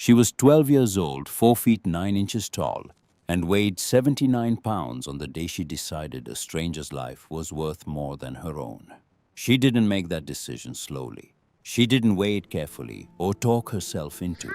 She was 12 years old, 4 feet 9 inches tall, and weighed 79 pounds on the day she decided a stranger's life was worth more than her own. She didn't make that decision slowly. She didn't weigh it carefully or talk herself into it.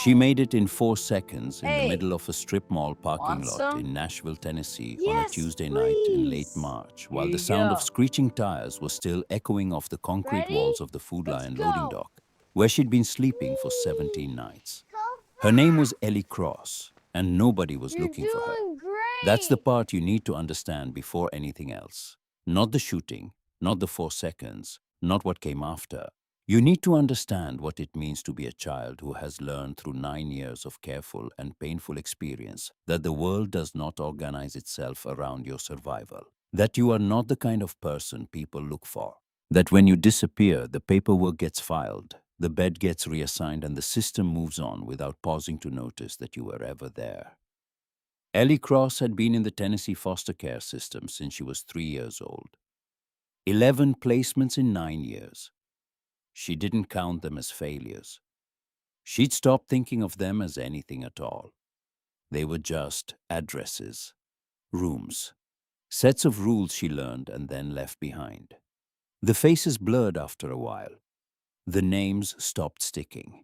She made it in 4 seconds in the Hey, middle of a strip mall parking want lot some? in Nashville, Tennessee on a Yes, Tuesday night in late please. March, Here while the you sound of go. screeching tires was still echoing off the concrete Ready? walls of the Food Let's Lion loading go. dock, where she'd been sleeping for Whee! 17 nights. Go Her name was fast. Ellie Cross, and nobody was You're looking for her. doing That's the great. part you need to understand before anything else. Not the shooting, not the 4 seconds, not what came after. You need to understand what it means to be a child who has learned through 9 years of careful and painful experience that the world does not organize itself around your survival. That you are not the kind of person people look for. That when you disappear, the paperwork gets filed, the bed gets reassigned, and the system moves on without pausing to notice that you were ever there. Ellie Cross had been in the Tennessee foster care system since she was 3 years old. 11 placements in 9 years. She didn't count them as failures. She'd stopped thinking of them as anything at all. They were just addresses, rooms, sets of rules she learned and then left behind. The faces blurred after a while. The names stopped sticking.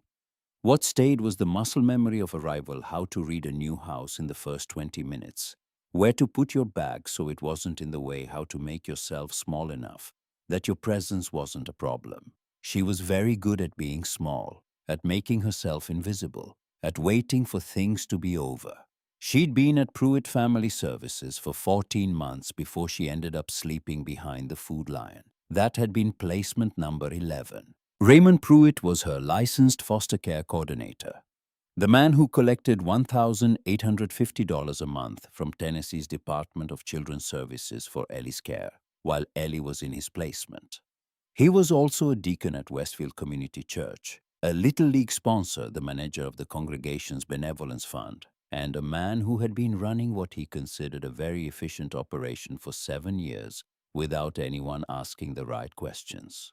What stayed was the muscle memory of arrival, how to read a new house in the first 20 minutes, where to put your bag so it wasn't in the way, how to make yourself small enough that your presence wasn't a problem. She was very good at being small, at making herself invisible, at waiting for things to be over. She'd been at Pruitt Family Services for 14 months before she ended up sleeping behind the Food Lion. That had been placement number 11. Raymond Pruitt was her licensed foster care coordinator, the man who collected $1,850 a month from Tennessee's Department of Children's Services for Ellie's care, while Ellie was in his placement. He was also a deacon at Westfield Community Church, a Little League sponsor, the manager of the congregation's benevolence fund, and a man who had been running what he considered a very efficient operation for 7 years without anyone asking the right questions.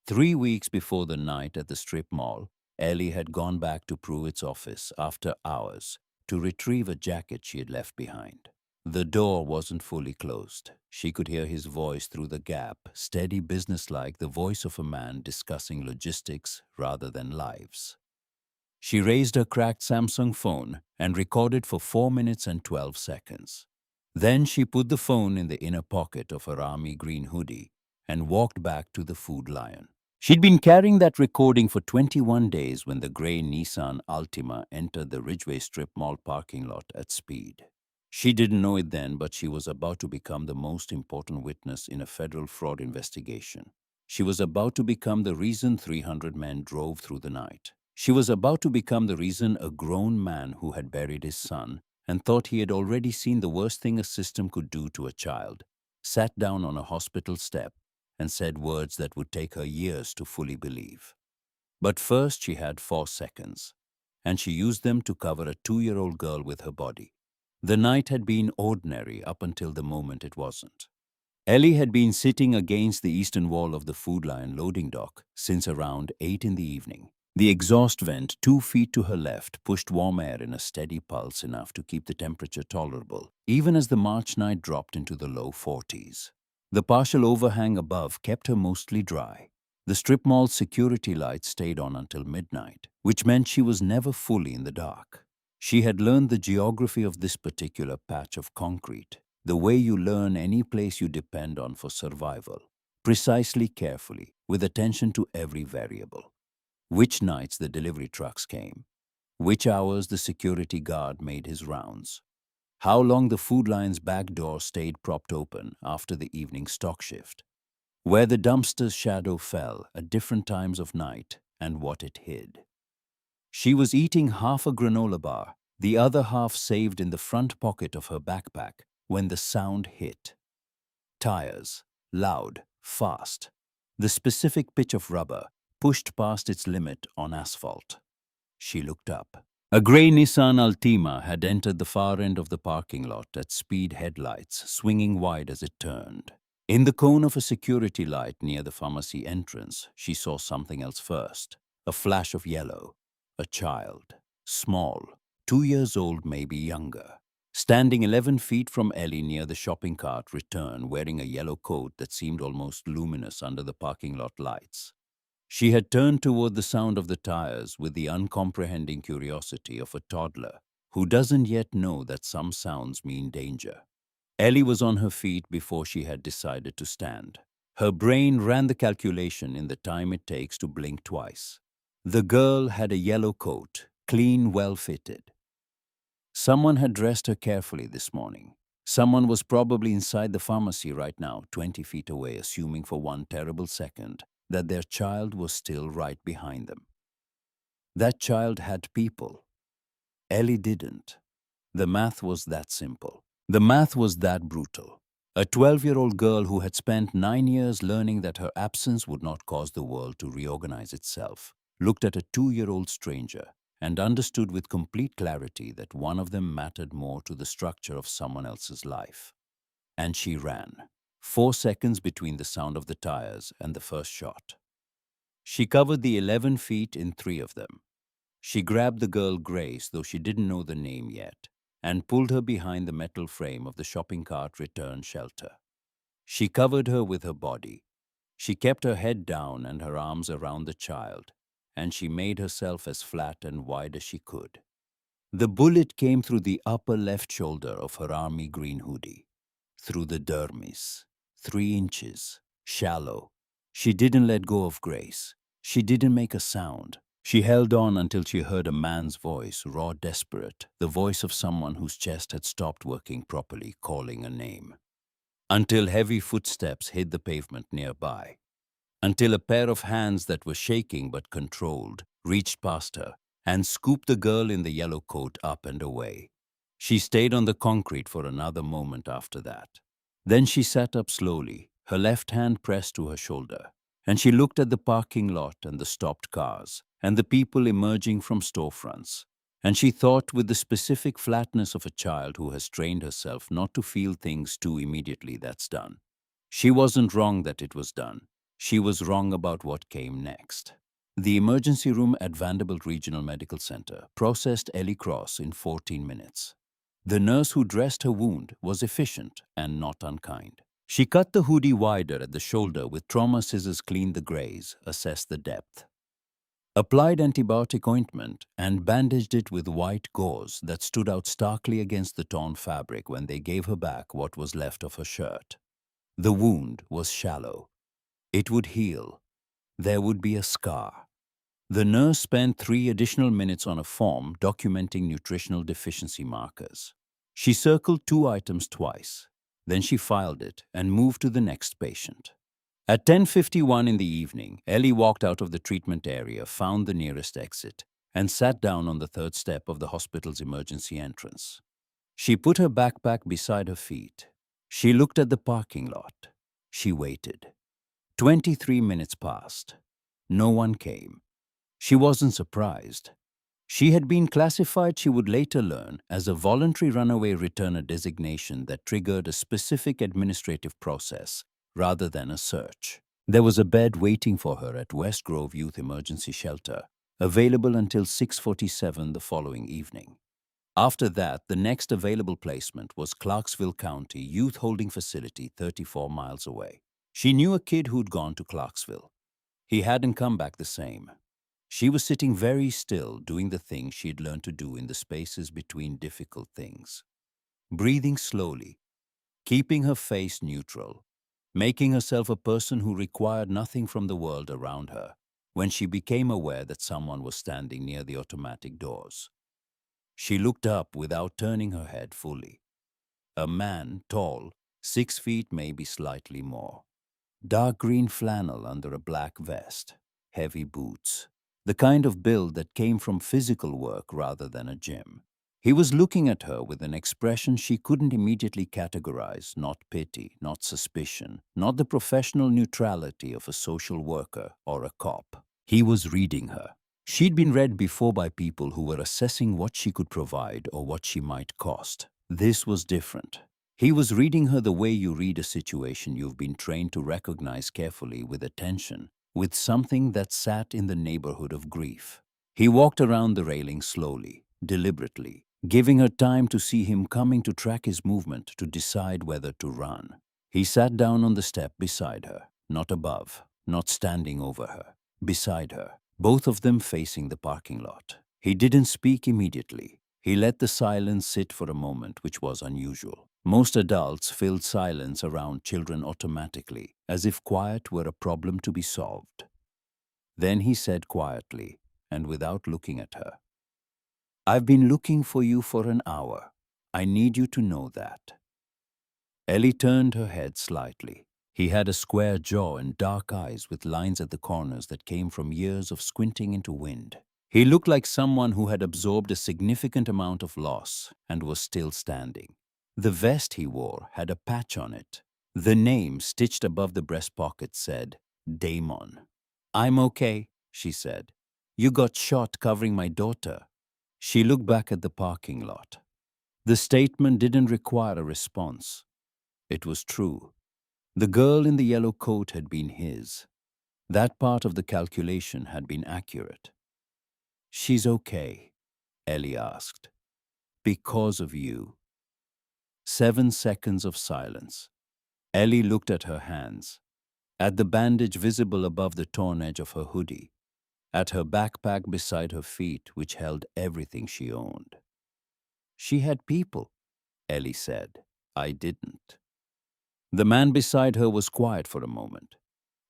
3 weeks before the night at the strip mall, Ellie had gone back to Pruitt's office after hours to retrieve a jacket she had left behind. The door wasn't fully closed. She could hear his voice through the gap, steady, businesslike, the voice of a man discussing logistics rather than lives. She raised her cracked Samsung phone and recorded for 4 minutes and 12 seconds. Then she put the phone in the inner pocket of her army green hoodie and walked back to the Food Lion. She'd been carrying that recording for 21 days when the gray Nissan Altima entered the Ridgeway Strip Mall parking lot at speed. She didn't know it then, but she was about to become the most important witness in a federal fraud investigation. She was about to become the reason 300 men drove through the night. She was about to become the reason a grown man who had buried his son and thought he had already seen the worst thing a system could do to a child sat down on a hospital step and said words that would take her years to fully believe. But first she had 4 seconds, and she used them to cover a 2-year-old girl with her body. The night had been ordinary up until the moment it wasn't. Ellie had been sitting against the eastern wall of the Food Lion loading dock since around 8 in the evening. The exhaust vent 2 feet to her left pushed warm air in a steady pulse enough to keep the temperature tolerable, even as the March night dropped into the low 40s. The partial overhang above kept her mostly dry. The strip mall's security lights stayed on until midnight, which meant she was never fully in the dark. She had learned the geography of this particular patch of concrete, the way you learn any place you depend on for survival, precisely, carefully, with attention to every variable. Which nights the delivery trucks came, which hours the security guard made his rounds, how long the Food Lion's back door stayed propped open after the evening stock shift, where the dumpster's shadow fell at different times of night, and what it hid. She was eating half a granola bar, the other half saved in the front pocket of her backpack, when the sound hit. Tires, loud, fast. The specific pitch of rubber pushed past its limit on asphalt. She looked up. A gray Nissan Altima had entered the far end of the parking lot at speed, headlights swinging wide as it turned. In the cone of a security light near the pharmacy entrance, she saw something else first. A flash of yellow. A child. small, 2 years old, maybe younger. Standing 11 feet from Ellie near the shopping cart return, wearing a yellow coat that seemed almost luminous under the parking lot lights. She had turned toward the sound of the tires with the uncomprehending curiosity of a toddler who doesn't yet know that some sounds mean danger. Ellie was on her feet before she had decided to stand. Her brain ran the calculation in the time it takes to blink twice. The girl had a yellow coat, clean, well-fitted. Someone had dressed her carefully this morning. Someone was probably inside the pharmacy right now, 20 feet away, assuming for one terrible second that their child was still right behind them. That child had people. Ellie didn't. The math was that simple. The math was that brutal. A 12-year-old girl who had spent 9 years learning that her absence would not cause the world to reorganize itself looked at a 2-year-old stranger and understood with complete clarity that one of them mattered more to the structure of someone else's life. And she ran. 4 seconds between the sound of the tires and the first shot. She covered the 11 feet in 3 of them. She grabbed the girl Grace, though she didn't know the name yet, and pulled her behind the metal frame of the shopping cart return shelter. She covered her with her body. She kept her head down and her arms around the child, and she made herself as flat and wide as she could. The bullet came through the upper left shoulder of her army green hoodie, through the dermis, 3 inches, shallow. She didn't let go of Grace. She didn't make a sound. She held on until she heard a man's voice, raw, desperate, the voice of someone whose chest had stopped working properly, calling a name. Until heavy footsteps hit the pavement nearby. Until a pair of hands that were shaking but controlled reached past her and scooped the girl in the yellow coat up and away. She stayed on the concrete for another moment after that. Then she sat up slowly, her left hand pressed to her shoulder, and she looked at the parking lot and the stopped cars and the people emerging from storefronts. And she thought with the specific flatness of a child who has trained herself not to feel things too immediately that's done. She wasn't wrong that it was done. She was wrong about what came next. The emergency room at Vanderbilt Regional Medical Center processed Ellie Cross in 14 minutes. The nurse who dressed her wound was efficient and not unkind. She cut the hoodie wider at the shoulder with trauma scissors, cleaned the graze, assessed the depth, applied antibiotic ointment, and bandaged it with white gauze that stood out starkly against the torn fabric when they gave her back what was left of her shirt. The wound was shallow. It would heal. There would be a scar. The nurse spent 3 additional minutes on a form documenting nutritional deficiency markers. She circled 2 items twice. Then she filed it and moved to the next patient. At 10:51 in the evening, Ellie walked out of the treatment area, found the nearest exit, and sat down on the 3rd step of the hospital's emergency entrance. She put her backpack beside her feet. She looked at the parking lot. She waited. 23 minutes passed. No one came. She wasn't surprised. She had been classified, she would later learn, as a voluntary runaway returner designation that triggered a specific administrative process rather than a search. There was a bed waiting for her at West Grove Youth Emergency Shelter, available until 6:47 the following evening. After that, the next available placement was Clarksville County Youth Holding Facility, 34 miles away. She knew a kid who'd gone to Clarksville. He hadn't come back the same. She was sitting very still, doing the things she'd learned to do in the spaces between difficult things. Breathing slowly, keeping her face neutral, making herself a person who required nothing from the world around her, when she became aware that someone was standing near the automatic doors. She looked up without turning her head fully. A man, tall, 6 feet, maybe slightly more. Dark green flannel under a black vest, heavy boots. The kind of build that came from physical work rather than a gym. He was looking at her with an expression she couldn't immediately categorize, not pity, not suspicion, not the professional neutrality of a social worker or a cop. He was reading her. She'd been read before by people who were assessing what she could provide or what she might cost. This was different. He was reading her the way you read a situation you've been trained to recognize carefully, with attention, with something that sat in the neighborhood of grief. He walked around the railing slowly, deliberately, giving her time to see him coming, to track his movement, to decide whether to run. He sat down on the step beside her, not above, not standing over her, beside her, both of them facing the parking lot. He didn't speak immediately. He let the silence sit for a moment, which was unusual. Most adults filled silence around children automatically, as if quiet were a problem to be solved. Then he said quietly, and without looking at her, "I've been looking for you for an hour. I need you to know that." Ellie turned her head slightly. He had a square jaw and dark eyes with lines at the corners that came from years of squinting into wind. He looked like someone who had absorbed a significant amount of loss and was still standing. The vest he wore had a patch on it. The name stitched above the breast pocket said, Damon. "I'm okay," she said. "You got shot covering my daughter." She looked back at the parking lot. The statement didn't require a response. It was true. The girl in the yellow coat had been his. That part of the calculation had been accurate. "She's okay," Ellie asked. "Because of you." 7 seconds of silence. Ellie looked at her hands, at the bandage visible above the torn edge of her hoodie, at her backpack beside her feet, which held everything she owned. "She had people," Ellie said. "I didn't." The man beside her was quiet for a moment.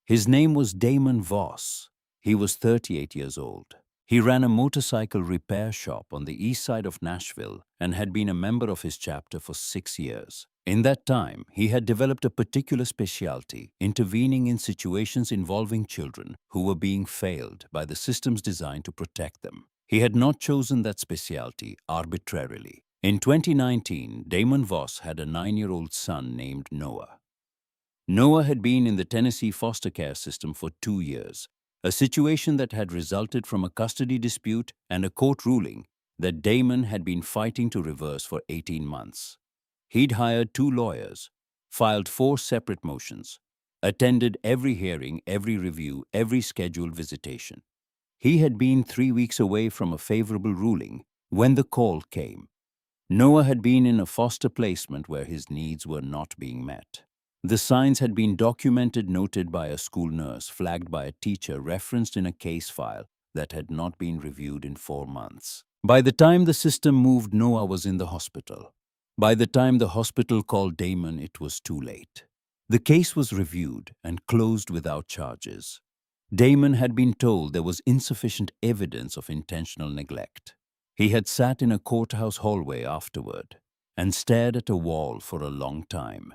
His name was Damon Voss. He was 38 years old. He ran a motorcycle repair shop on the east side of Nashville and had been a member of his chapter for 6 years. In that time, he had developed a particular specialty, intervening in situations involving children who were being failed by the systems designed to protect them. He had not chosen that specialty arbitrarily. In 2019, Damon Voss had a 9-year-old son named Noah. Noah had been in the Tennessee foster care system for 2 years, a situation that had resulted from a custody dispute and a court ruling that Damon had been fighting to reverse for 18 months. He'd hired 2 lawyers, filed 4 separate motions, attended every hearing, every review, every scheduled visitation. He had been 3 weeks away from a favorable ruling when the call came. Noah had been in a foster placement where his needs were not being met. The signs had been documented, noted by a school nurse, flagged by a teacher, referenced in a case file that had not been reviewed in 4 months. By the time the system moved, Noah was in the hospital. By the time the hospital called Damon, it was too late. The case was reviewed and closed without charges. Damon had been told there was insufficient evidence of intentional neglect. He had sat in a courthouse hallway afterward and stared at a wall for a long time.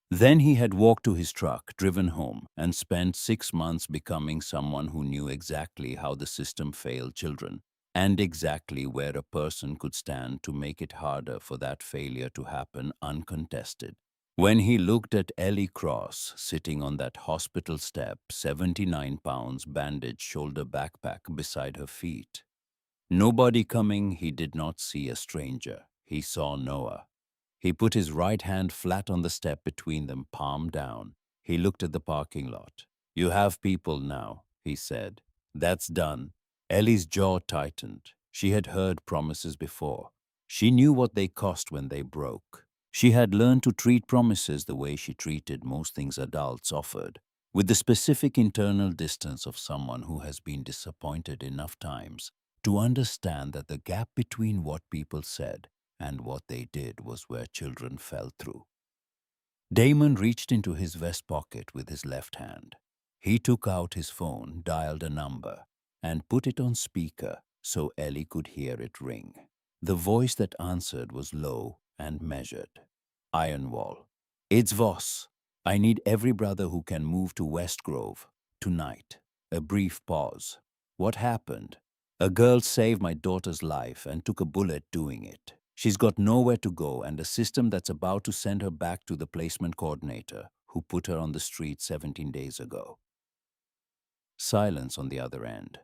Then he had walked to his truck, driven home, and spent 6 months becoming someone who knew exactly how the system failed children and exactly where a person could stand to make it harder for that failure to happen uncontested. When he looked at Ellie Cross sitting on that hospital step, 79 pounds bandaged shoulder backpack beside her feet, nobody coming, he did not see a stranger. He saw Noah. He put his right hand flat on the step between them, palm down. He looked at the parking lot. "You have people now," he said. "That's done." Ellie's jaw tightened. She had heard promises before. She knew what they cost when they broke. She had learned to treat promises the way she treated most things adults offered, with the specific internal distance of someone who has been disappointed enough times to understand that the gap between what people said and what they did was where children fell through. Damon reached into his vest pocket with his left hand. He took out his phone, dialed a number, and put it on speaker so Ellie could hear it ring. The voice that answered was low and measured. "Ironwall. It's Voss. I need every brother who can move to West Grove tonight." A brief pause. "What happened?" "A girl saved my daughter's life and took a bullet doing it. She's got nowhere to go and a system that's about to send her back to the placement coordinator who put her on the street 17 days ago." Silence on the other end.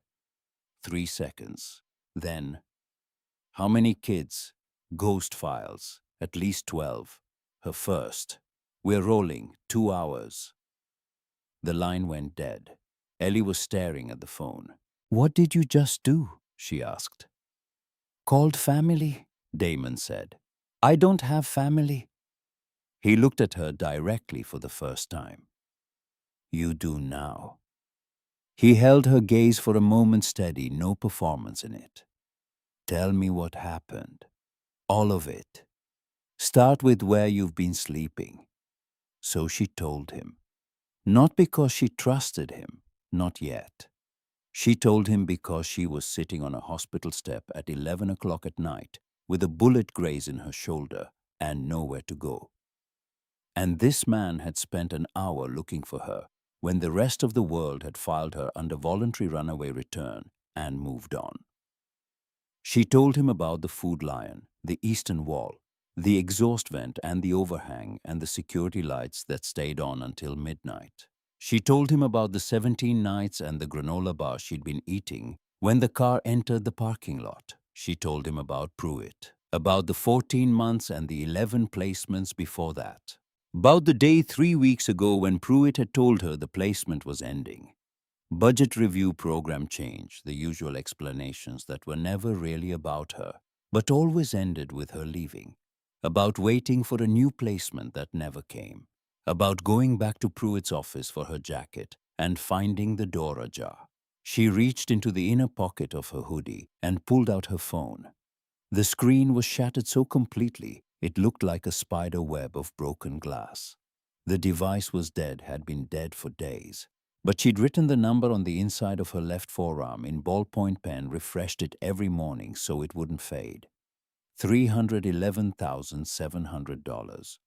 3 seconds. Then, "How many kids?" "Ghost files. At least 12. Her first. We're rolling. 2 hours." The line went dead. Ellie was staring at the phone. "What did you just do?" she asked. Called family, Damon said. I don't have family. He looked at her directly for the first time. You do now. He held her gaze for a moment steady, no performance in it. Tell me what happened. All of it. Start with where you've been sleeping. So she told him. Not because she trusted him, not yet. She told him because she was sitting on a hospital step at 11 o'clock at night with a bullet graze in her shoulder and nowhere to go. And this man had spent an hour looking for her when the rest of the world had filed her under voluntary runaway return and moved on. She told him about the food lion, the eastern wall, the exhaust vent and the overhang and the security lights that stayed on until midnight. She told him about the 17 nights and the granola bar she'd been eating when the car entered the parking lot. She told him about Pruitt, about the 14 months and the 11 placements before that. About the day 3 weeks ago when Pruitt had told her the placement was ending. Budget review, program change, the usual explanations that were never really about her, but always ended with her leaving. About waiting for a new placement that never came. About going back to Pruitt's office for her jacket and finding the door ajar. She reached into the inner pocket of her hoodie and pulled out her phone. The screen was shattered so completely it looked like a spider web of broken glass. The device was dead, had been dead for days. But she'd written the number on the inside of her left forearm in ballpoint pen, refreshed it every morning so it wouldn't fade. $311,700.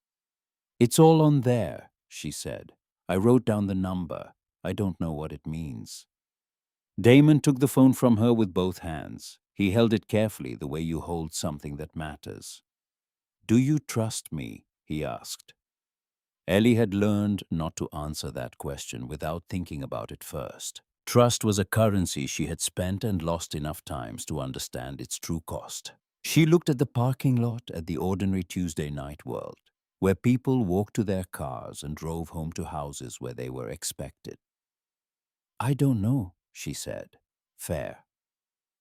It's all on there, she said. I wrote down the number. I don't know what it means. Damon took the phone from her with both hands. He held it carefully, the way you hold something that matters. Do you trust me? He asked. Ellie had learned not to answer that question without thinking about it first. Trust was a currency she had spent and lost enough times to understand its true cost. She looked at the parking lot, at the ordinary Tuesday night world, where people walked to their cars and drove home to houses where they were expected. I don't know, she said. Fair.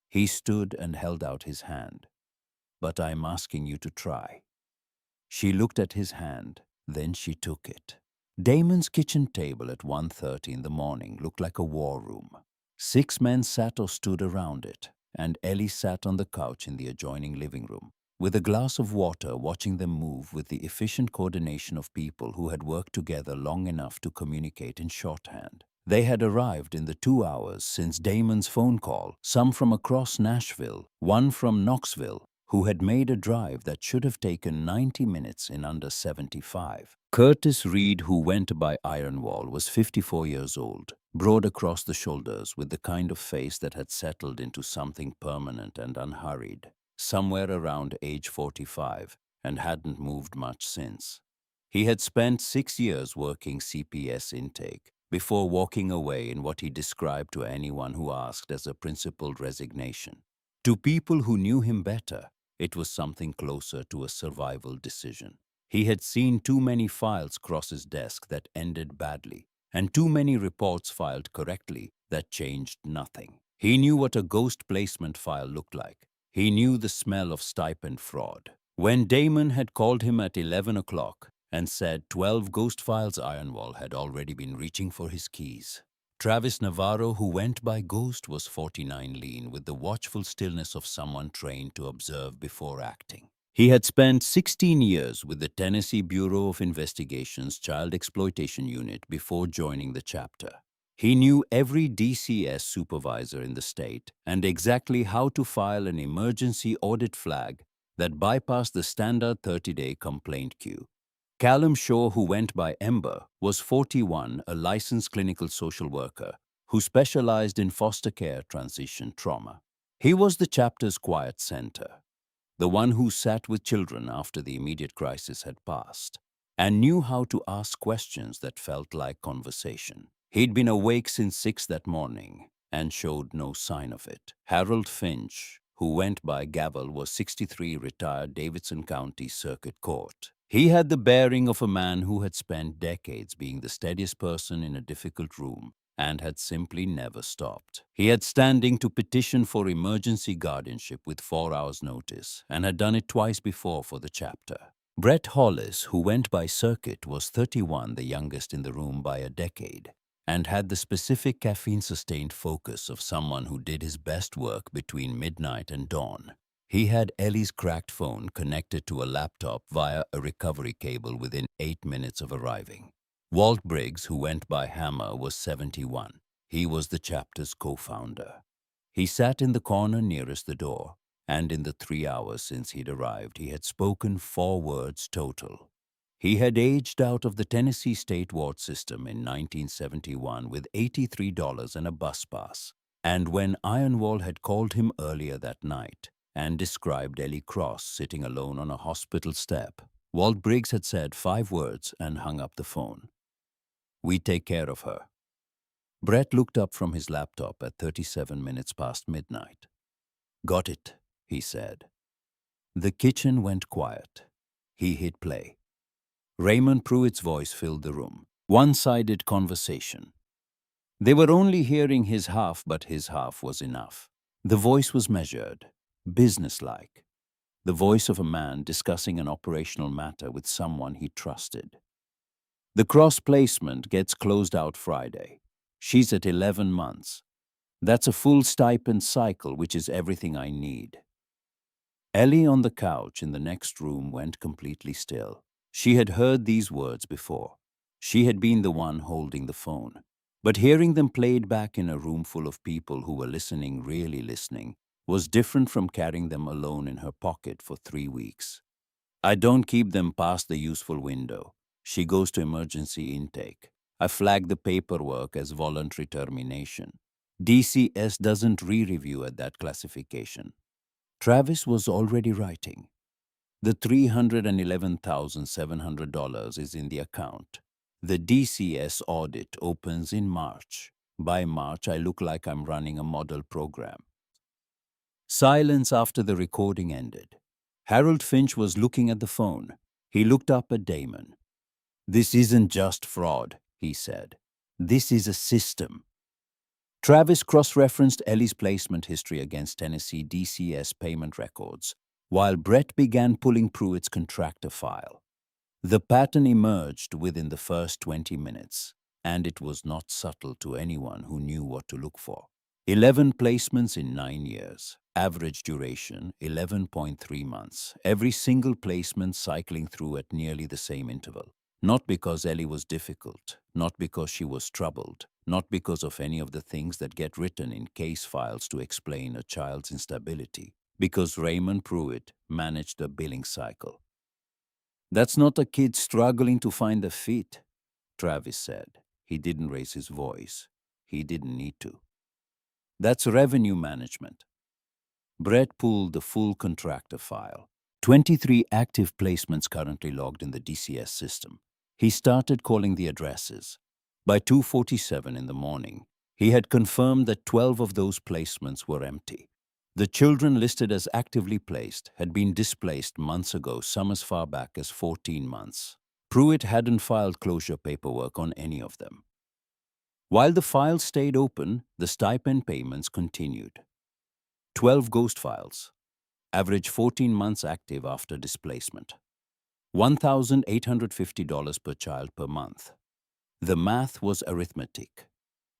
He stood and held out his hand. But I'm asking you to try. She looked at his hand. Then she took it. Damon's kitchen table at 1:30 in the morning looked like a war room. 6 men sat or stood around it, and Ellie sat on the couch in the adjoining living room, with a glass of water, watching them move with the efficient coordination of people who had worked together long enough to communicate in shorthand. They had arrived in the 2 hours since Damon's phone call, some from across Nashville, one from Knoxville, who had made a drive that should have taken 90 minutes in under 75. Curtis Reed, who went by Ironwall, was 54 years old, broad across the shoulders, with the kind of face that had settled into something permanent and unhurried, somewhere around age 45, and hadn't moved much since. He had spent 6 years working CPS intake, before walking away in what he described to anyone who asked as a principled resignation. To people who knew him better, it was something closer to a survival decision. He had seen too many files cross his desk that ended badly, and too many reports filed correctly that changed nothing. He knew what a ghost placement file looked like. He knew the smell of stipend fraud. When Damon had called him at 11 o'clock and said 12 ghost files, Ironwall had already been reaching for his keys. Travis Navarro, who went by Ghost, was 49, lean, with the watchful stillness of someone trained to observe before acting. He had spent 16 years with the Tennessee Bureau of Investigation's Child Exploitation Unit before joining the chapter. He knew every DCS supervisor in the state and exactly how to file an emergency audit flag that bypassed the standard 30-day complaint queue. Callum Shaw, who went by Ember, was 41, a licensed clinical social worker who specialized in foster care transition trauma. He was the chapter's quiet center, the one who sat with children after the immediate crisis had passed, and knew how to ask questions that felt like conversation. He'd been awake since 6 that morning and showed no sign of it. Harold Finch, who went by Gavel, was 63, retired Davidson County Circuit Court. He had the bearing of a man who had spent decades being the steadiest person in a difficult room and had simply never stopped. He had standing to petition for emergency guardianship with 4 hours' notice and had done it twice before for the chapter. Brett Hollis, who went by circuit, was 31, the youngest in the room by a decade, and had the specific caffeine-sustained focus of someone who did his best work between midnight and dawn. He had Ellie's cracked phone connected to a laptop via a recovery cable within 8 minutes of arriving. Walt Briggs, who went by Hammer, was 71. He was the chapter's co-founder. He sat in the corner nearest the door, and in the 3 hours since he'd arrived, he had spoken 4 words total. He had aged out of the Tennessee State Ward system in 1971 with $83 and a bus pass. And when Ironwall had called him earlier that night and described Ellie Cross sitting alone on a hospital step, Walt Briggs had said 5 words and hung up the phone. "We take care of her." Brett looked up from his laptop at 37 minutes past midnight. "Got it," he said. The kitchen went quiet. He hit play. Raymond Pruitt's voice filled the room. One-sided conversation. They were only hearing his half, but his half was enough. The voice was measured, businesslike. The voice of a man discussing an operational matter with someone he trusted. "The cross-placement gets closed out Friday. She's at 11 months. That's a full stipend cycle, which is everything I need." Ellie on the couch in the next room went completely still. She had heard these words before. She had been the one holding the phone. But hearing them played back in a room full of people who were listening, really listening, was different from carrying them alone in her pocket for 3 weeks. "I don't keep them past the useful window. She goes to emergency intake. I flag the paperwork as voluntary termination. DCS doesn't re-review at that classification." Travis was already writing. "The $311,700 is in the account. The DCS audit opens in March. By March, I look like I'm running a model program." Silence after the recording ended. Harold Finch was looking at the phone. He looked up at Damon. "This isn't just fraud," he said. "This is a system." Travis cross-referenced Ellie's placement history against Tennessee DCS payment records, while Brett began pulling Pruitt's contractor file. The pattern emerged within the first 20 minutes, and it was not subtle to anyone who knew what to look for. 11 placements in 9 years. Average duration, 11.3 months. Every single placement cycling through at nearly the same interval. Not because Ellie was difficult, not because she was troubled, not because of any of the things that get written in case files to explain a child's instability, because Raymond Pruitt managed a billing cycle. "That's not a kid struggling to find their feet," Travis said. He didn't raise his voice. He didn't need to. "That's revenue management." Brett pulled the full contractor file. 23 active placements currently logged in the DCS system. He started calling the addresses. By 2:47 in the morning, he had confirmed that 12 of those placements were empty. The children listed as actively placed had been displaced months ago, some as far back as 14 months. Pruitt hadn't filed closure paperwork on any of them. While the files stayed open, the stipend payments continued. 12 ghost files. Average 14 months active after displacement. $1,850 per child per month. The math was arithmetic.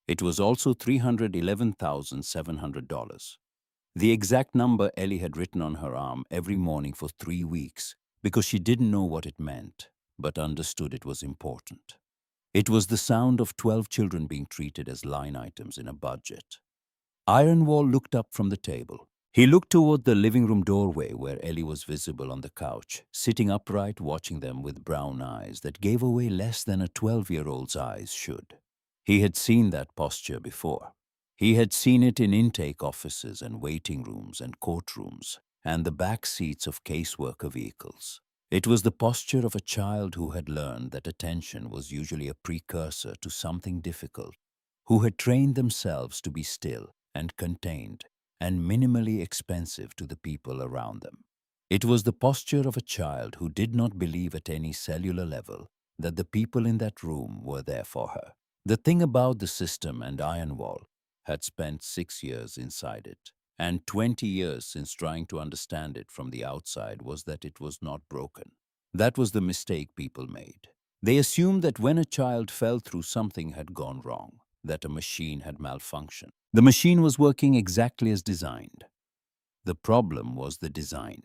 It was also $311,700. The exact number Ellie had written on her arm every morning for 3 weeks because she didn't know what it meant, but understood it was important. It was the sound of 12 children being treated as line items in a budget. Ironwall looked up from the table. He looked toward the living room doorway where Ellie was visible on the couch, sitting upright, watching them with brown eyes that gave away less than a 12-year-old's eyes should. He had seen that posture before. He had seen it in intake offices and waiting rooms and courtrooms and the back seats of caseworker vehicles. It was the posture of a child who had learned that attention was usually a precursor to something difficult, who had trained themselves to be still and contained and minimally expensive to the people around them. It was the posture of a child who did not believe at any cellular level that the people in that room were there for her. The thing about the system and Iron Wall had spent 6 years inside it, and 20 years since trying to understand it from the outside was that it was not broken. That was the mistake people made. They assumed that when a child fell through, something had gone wrong, that a machine had malfunctioned. The machine was working exactly as designed. The problem was the design.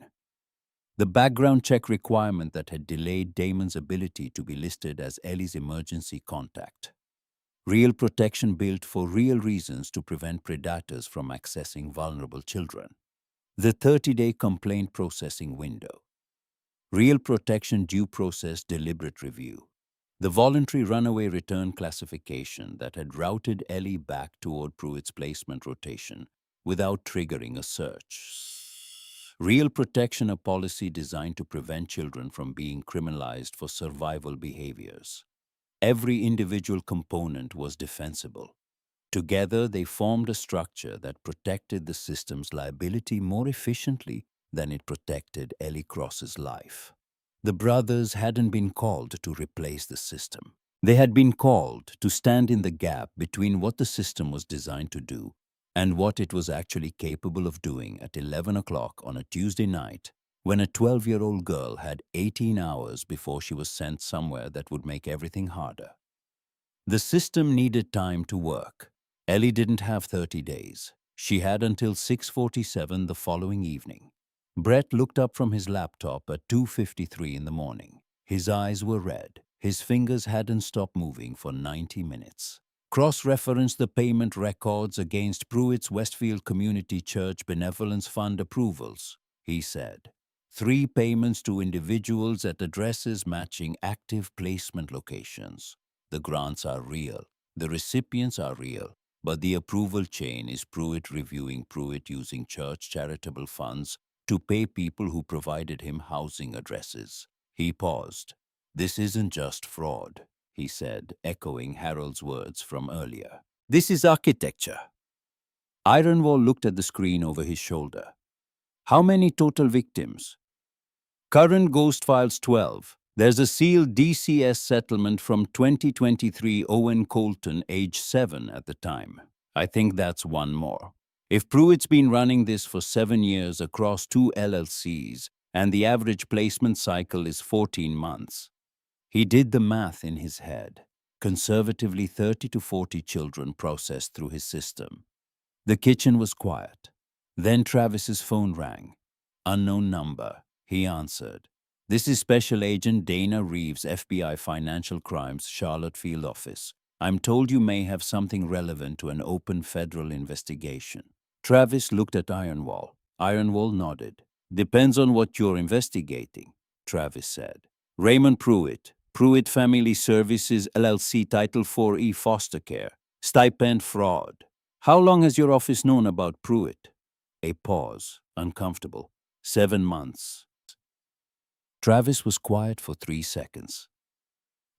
The background check requirement that had delayed Damon's ability to be listed as Ellie's emergency contact. Real protection built for real reasons to prevent predators from accessing vulnerable children. The 30-day complaint processing window. Real protection due process deliberate review. The voluntary runaway return classification that had routed Ellie back toward Pruitt's placement rotation without triggering a search. Real protection, a policy designed to prevent children from being criminalized for survival behaviors. Every individual component was defensible. Together, they formed a structure that protected the system's liability more efficiently than it protected Ellie Cross's life. The brothers hadn't been called to replace the system. They had been called to stand in the gap between what the system was designed to do and what it was actually capable of doing at 11 o'clock on a Tuesday night when a 12-year-old girl had 18 hours before she was sent somewhere that would make everything harder. The system needed time to work. Ellie didn't have 30 days. She had until 6:47 the following evening. Brett looked up from his laptop at 2:53 in the morning. His eyes were red. His fingers hadn't stopped moving for 90 minutes. Cross-reference the payment records against Pruitt's Westfield Community Church Benevolence Fund approvals, he said. 3 payments to individuals at addresses matching active placement locations. The grants are real. The recipients are real. But the approval chain is Pruitt reviewing Pruitt using church charitable funds to pay people who provided him housing addresses. He paused. This isn't just fraud, he said, echoing Harold's words from earlier. This is architecture. Ironwall looked at the screen over his shoulder. How many total victims? Current Ghost Files 12. There's a sealed DCS settlement from 2023 Owen Colton, age 7 at the time. I think that's one more. If Pruitt's been running this for 7 years across 2 LLCs and the average placement cycle is 14 months. He did the math in his head. Conservatively, 30 to 40 children processed through his system. The kitchen was quiet. Then Travis's phone rang. Unknown number. He answered. This is Special Agent Dana Reeves, FBI Financial Crimes, Charlotte Field Office. I'm told you may have something relevant to an open federal investigation. Travis looked at Ironwall. Ironwall nodded. Depends on what you're investigating, Travis said. Raymond Pruitt, Pruitt Family Services, LLC, Title 4E Foster Care, Stipend Fraud. How long has your office known about Pruitt? A pause, uncomfortable. 7 months. Travis was quiet for 3 seconds.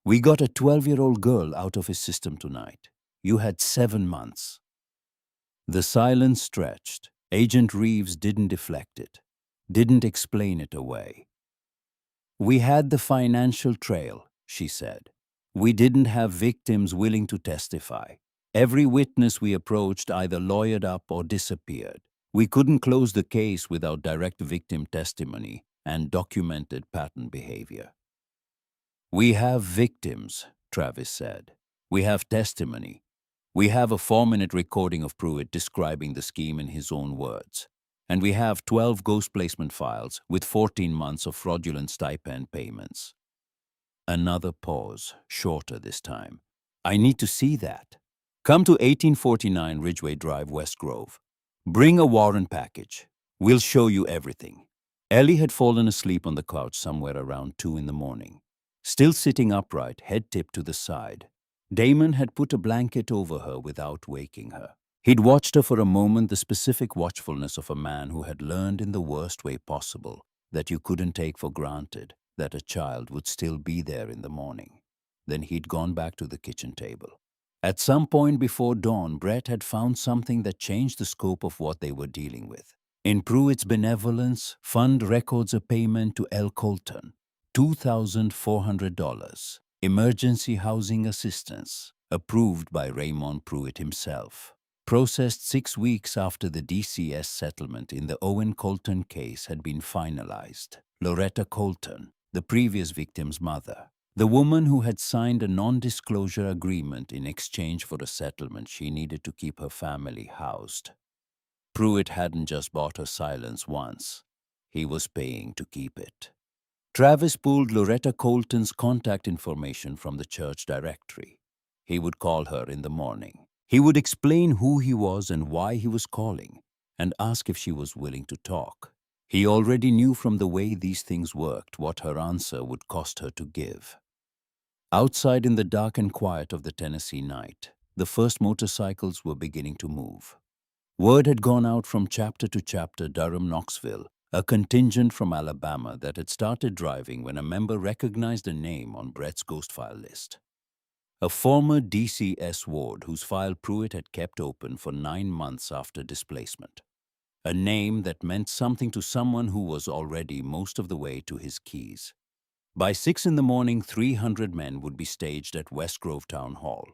We got a 12-year-old girl out of his system tonight. You had 7 months. The silence stretched. Agent Reeves didn't deflect it, didn't explain it away. We had the financial trail, she said. We didn't have victims willing to testify. Every witness we approached either lawyered up or disappeared. We couldn't close the case without direct victim testimony and documented pattern behavior. We have victims, Travis said. We have testimony. We have a 4-minute recording of Pruitt describing the scheme in his own words. And we have 12 ghost placement files with 14 months of fraudulent stipend payments. Another pause, shorter this time. I need to see that. Come to 1849 Ridgeway Drive, West Grove. Bring a warrant package. We'll show you everything. Ellie had fallen asleep on the couch somewhere around 2 in the morning. Still sitting upright, head tipped to the side. Damon had put a blanket over her without waking her. He'd watched her for a moment, the specific watchfulness of a man who had learned in the worst way possible that you couldn't take for granted that a child would still be there in the morning. Then he'd gone back to the kitchen table. At some point before dawn, Brett had found something that changed the scope of what they were dealing with. In Pruitt's Benevolence Fund records a payment to L. Colton, $2,400, emergency housing assistance, approved by Raymond Pruitt himself. Processed 6 weeks after the DCS settlement in the Owen Colton case had been finalized. Loretta Colton, the previous victim's mother, the woman who had signed a non-disclosure agreement in exchange for a settlement she needed to keep her family housed. Pruitt hadn't just bought her silence once. He was paying to keep it. Travis pulled Loretta Colton's contact information from the church directory. He would call her in the morning. He would explain who he was and why he was calling, and ask if she was willing to talk. He already knew from the way these things worked what her answer would cost her to give. Outside in the dark and quiet of the Tennessee night, the first motorcycles were beginning to move. Word had gone out from chapter to chapter Durham-Knoxville, a contingent from Alabama that had started driving when a member recognized a name on Brett's ghost file list. A former DCS ward whose file Pruitt had kept open for 9 months after displacement. A name that meant something to someone who was already most of the way to his keys. By 6 in the morning, 300 men would be staged at West Grove Town Hall.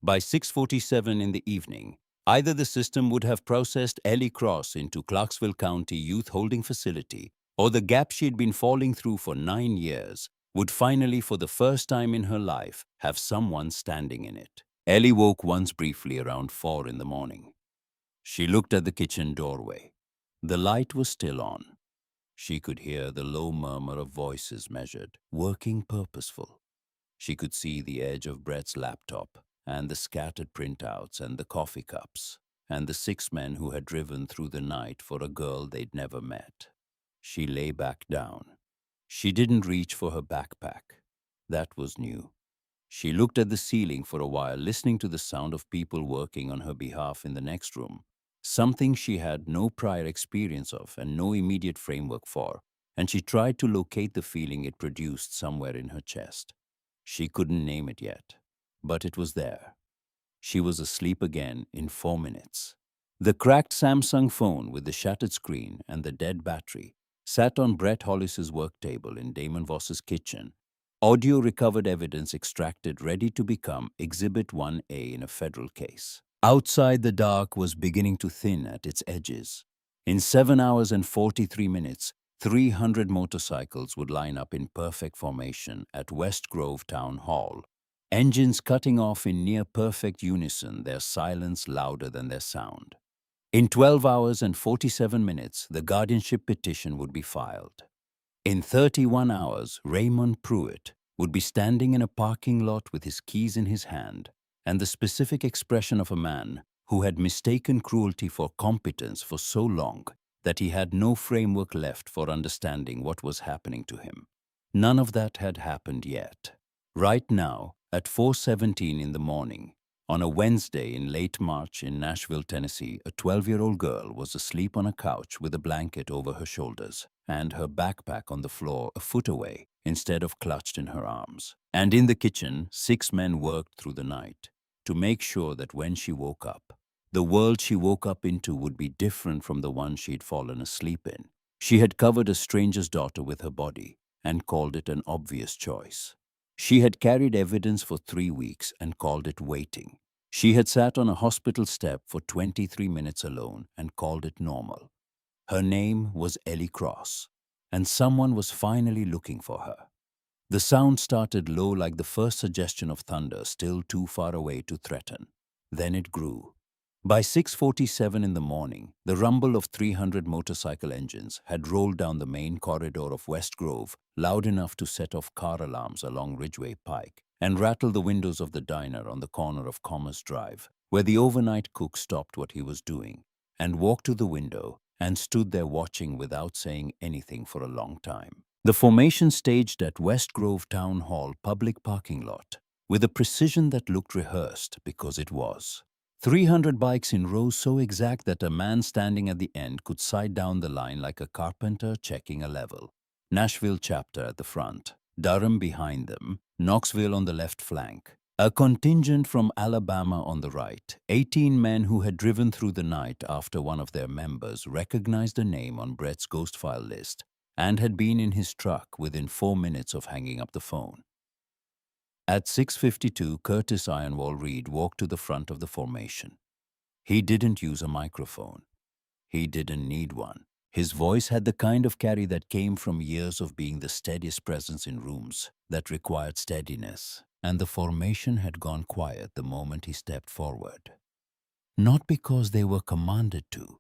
By 6:47 in the evening, either the system would have processed Ellie Cross into Clarksville County Youth Holding Facility, or the gap she'd been falling through for 9 years would finally, for the first time in her life, have someone standing in it. Ellie woke once briefly around 4 in the morning. She looked at the kitchen doorway. The light was still on. She could hear the low murmur of voices measured, working purposeful. She could see the edge of Brett's laptop, and the scattered printouts and the coffee cups, and the 6 men who had driven through the night for a girl they'd never met. She lay back down. She didn't reach for her backpack. That was new. She looked at the ceiling for a while, listening to the sound of people working on her behalf in the next room, something she had no prior experience of and no immediate framework for, and she tried to locate the feeling it produced somewhere in her chest. She couldn't name it yet, but it was there. She was asleep again in 4 minutes. The cracked Samsung phone with the shattered screen and the dead battery sat on Brett Hollis's work table in Damon Voss's kitchen, audio recovered evidence extracted ready to become Exhibit 1A in a federal case. Outside, the dark was beginning to thin at its edges. In 7 hours and 43 minutes, 300 motorcycles would line up in perfect formation at West Grove Town Hall, engines cutting off in near-perfect unison, their silence louder than their sound. In 12 hours and 47 minutes, the guardianship petition would be filed. In 31 hours, Raymond Pruitt would be standing in a parking lot with his keys in his hand, and the specific expression of a man who had mistaken cruelty for competence for so long that he had no framework left for understanding what was happening to him. None of that had happened yet. Right now, at 4:17 in the morning, on a Wednesday in late March in Nashville, Tennessee, a 12-year-old girl was asleep on a couch with a blanket over her shoulders and her backpack on the floor a foot away instead of clutched in her arms. And in the kitchen, 6 men worked through the night to make sure that when she woke up, the world she woke up into would be different from the one she'd fallen asleep in. She had covered a stranger's daughter with her body and called it an obvious choice. She had carried evidence for 3 weeks and called it waiting. She had sat on a hospital step for 23 minutes alone and called it normal. Her name was Ellie Cross, and someone was finally looking for her. The sound started low like the first suggestion of thunder, still too far away to threaten. Then it grew. By 6:47 in the morning, the rumble of 300 motorcycle engines had rolled down the main corridor of West Grove, loud enough to set off car alarms along Ridgeway Pike, and rattle the windows of the diner on the corner of Commerce Drive, where the overnight cook stopped what he was doing and walked to the window and stood there watching without saying anything for a long time. The formation staged at West Grove Town Hall public parking lot with a precision that looked rehearsed because it was. 300 bikes in rows so exact that a man standing at the end could sight down the line like a carpenter checking a level. Nashville chapter at the front, Durham behind them, Knoxville on the left flank. A contingent from Alabama on the right, 18 men who had driven through the night after one of their members recognized a name on Brett's ghost file list and had been in his truck within 4 minutes of hanging up the phone. At 6:52, Curtis Ironwall Reed walked to the front of the formation. He didn't use a microphone. He didn't need one. His voice had the kind of carry that came from years of being the steadiest presence in rooms that required steadiness, and the formation had gone quiet the moment he stepped forward. Not because they were commanded to,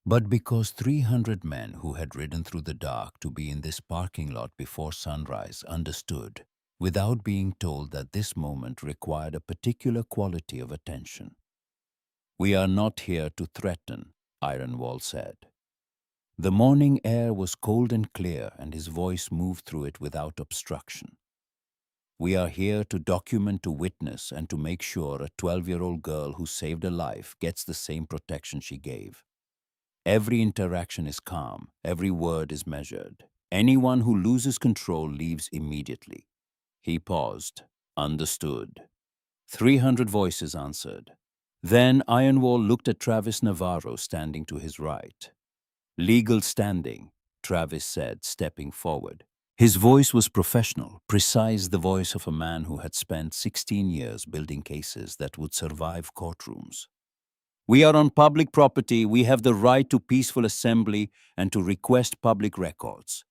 but because 300 men who had ridden through the dark to be in this parking lot before sunrise understood, without being told, that this moment required a particular quality of attention. "We are not here to threaten," Ironwall said. The morning air was cold and clear, and his voice moved through it without obstruction. "We are here to document, to witness, and to make sure a 12-year-old girl who saved a life gets the same protection she gave. Every interaction is calm, every word is measured. Anyone who loses control leaves immediately." He paused. "Understood." 300 voices answered. Then Ironwall looked at Travis Navarro standing to his right. "Legal standing," Travis said, stepping forward. His voice was professional, precise, the voice of a man who had spent 16 years building cases that would survive courtrooms. "We are on public property. We have the right to peaceful assembly and to request public records.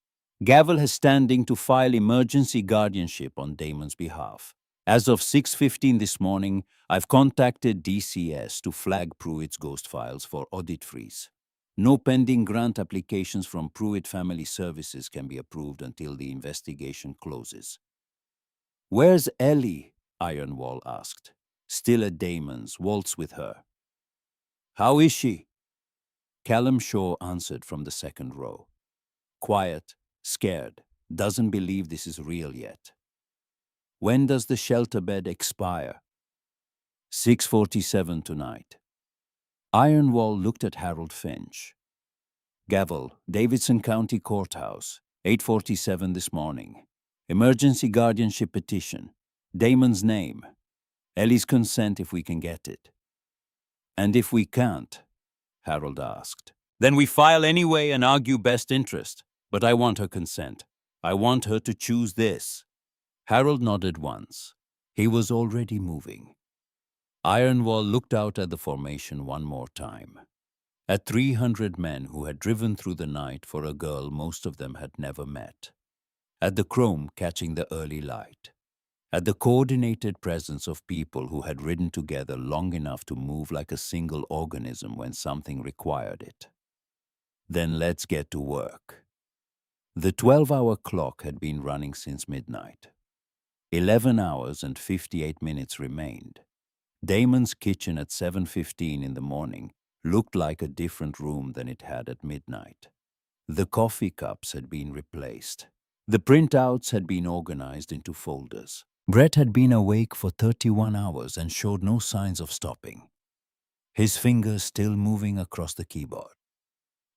Gavel has standing to file emergency guardianship on Damon's behalf. As of 6:15 this morning, I've contacted DCS to flag Pruitt's ghost files for audit freeze. No pending grant applications from Pruitt Family Services can be approved until the investigation closes." "Where's Ellie?" Ironwall asked. "Still at Damon's. Waltz with her." "How is she?" Callum Shaw answered from the second row. "Quiet, scared, doesn't believe this is real yet." "When does the shelter bed expire?" 6:47 tonight." Ironwall looked at Harold Finch. "Gavel, Davidson County Courthouse, 8:47 this morning. Emergency guardianship petition. Damon's name. Ellie's consent if we can get it." "And if we can't?" Harold asked. "Then we file anyway and argue best interest. But I want her consent. I want her to choose this." Harold nodded once. He was already moving. Ironwall looked out at the formation one more time. At 300 men who had driven through the night for a girl most of them had never met. At the chrome catching the early light. At the coordinated presence of people who had ridden together long enough to move like a single organism when something required it. Then let's get to work. The 12-hour clock had been running since midnight. 11 hours and 58 minutes remained. Damon's kitchen at 7:15 in the morning looked like a different room than it had at midnight. The coffee cups had been replaced. The printouts had been organized into folders. Brett had been awake for 31 hours and showed no signs of stopping. His fingers still moving across the keyboard.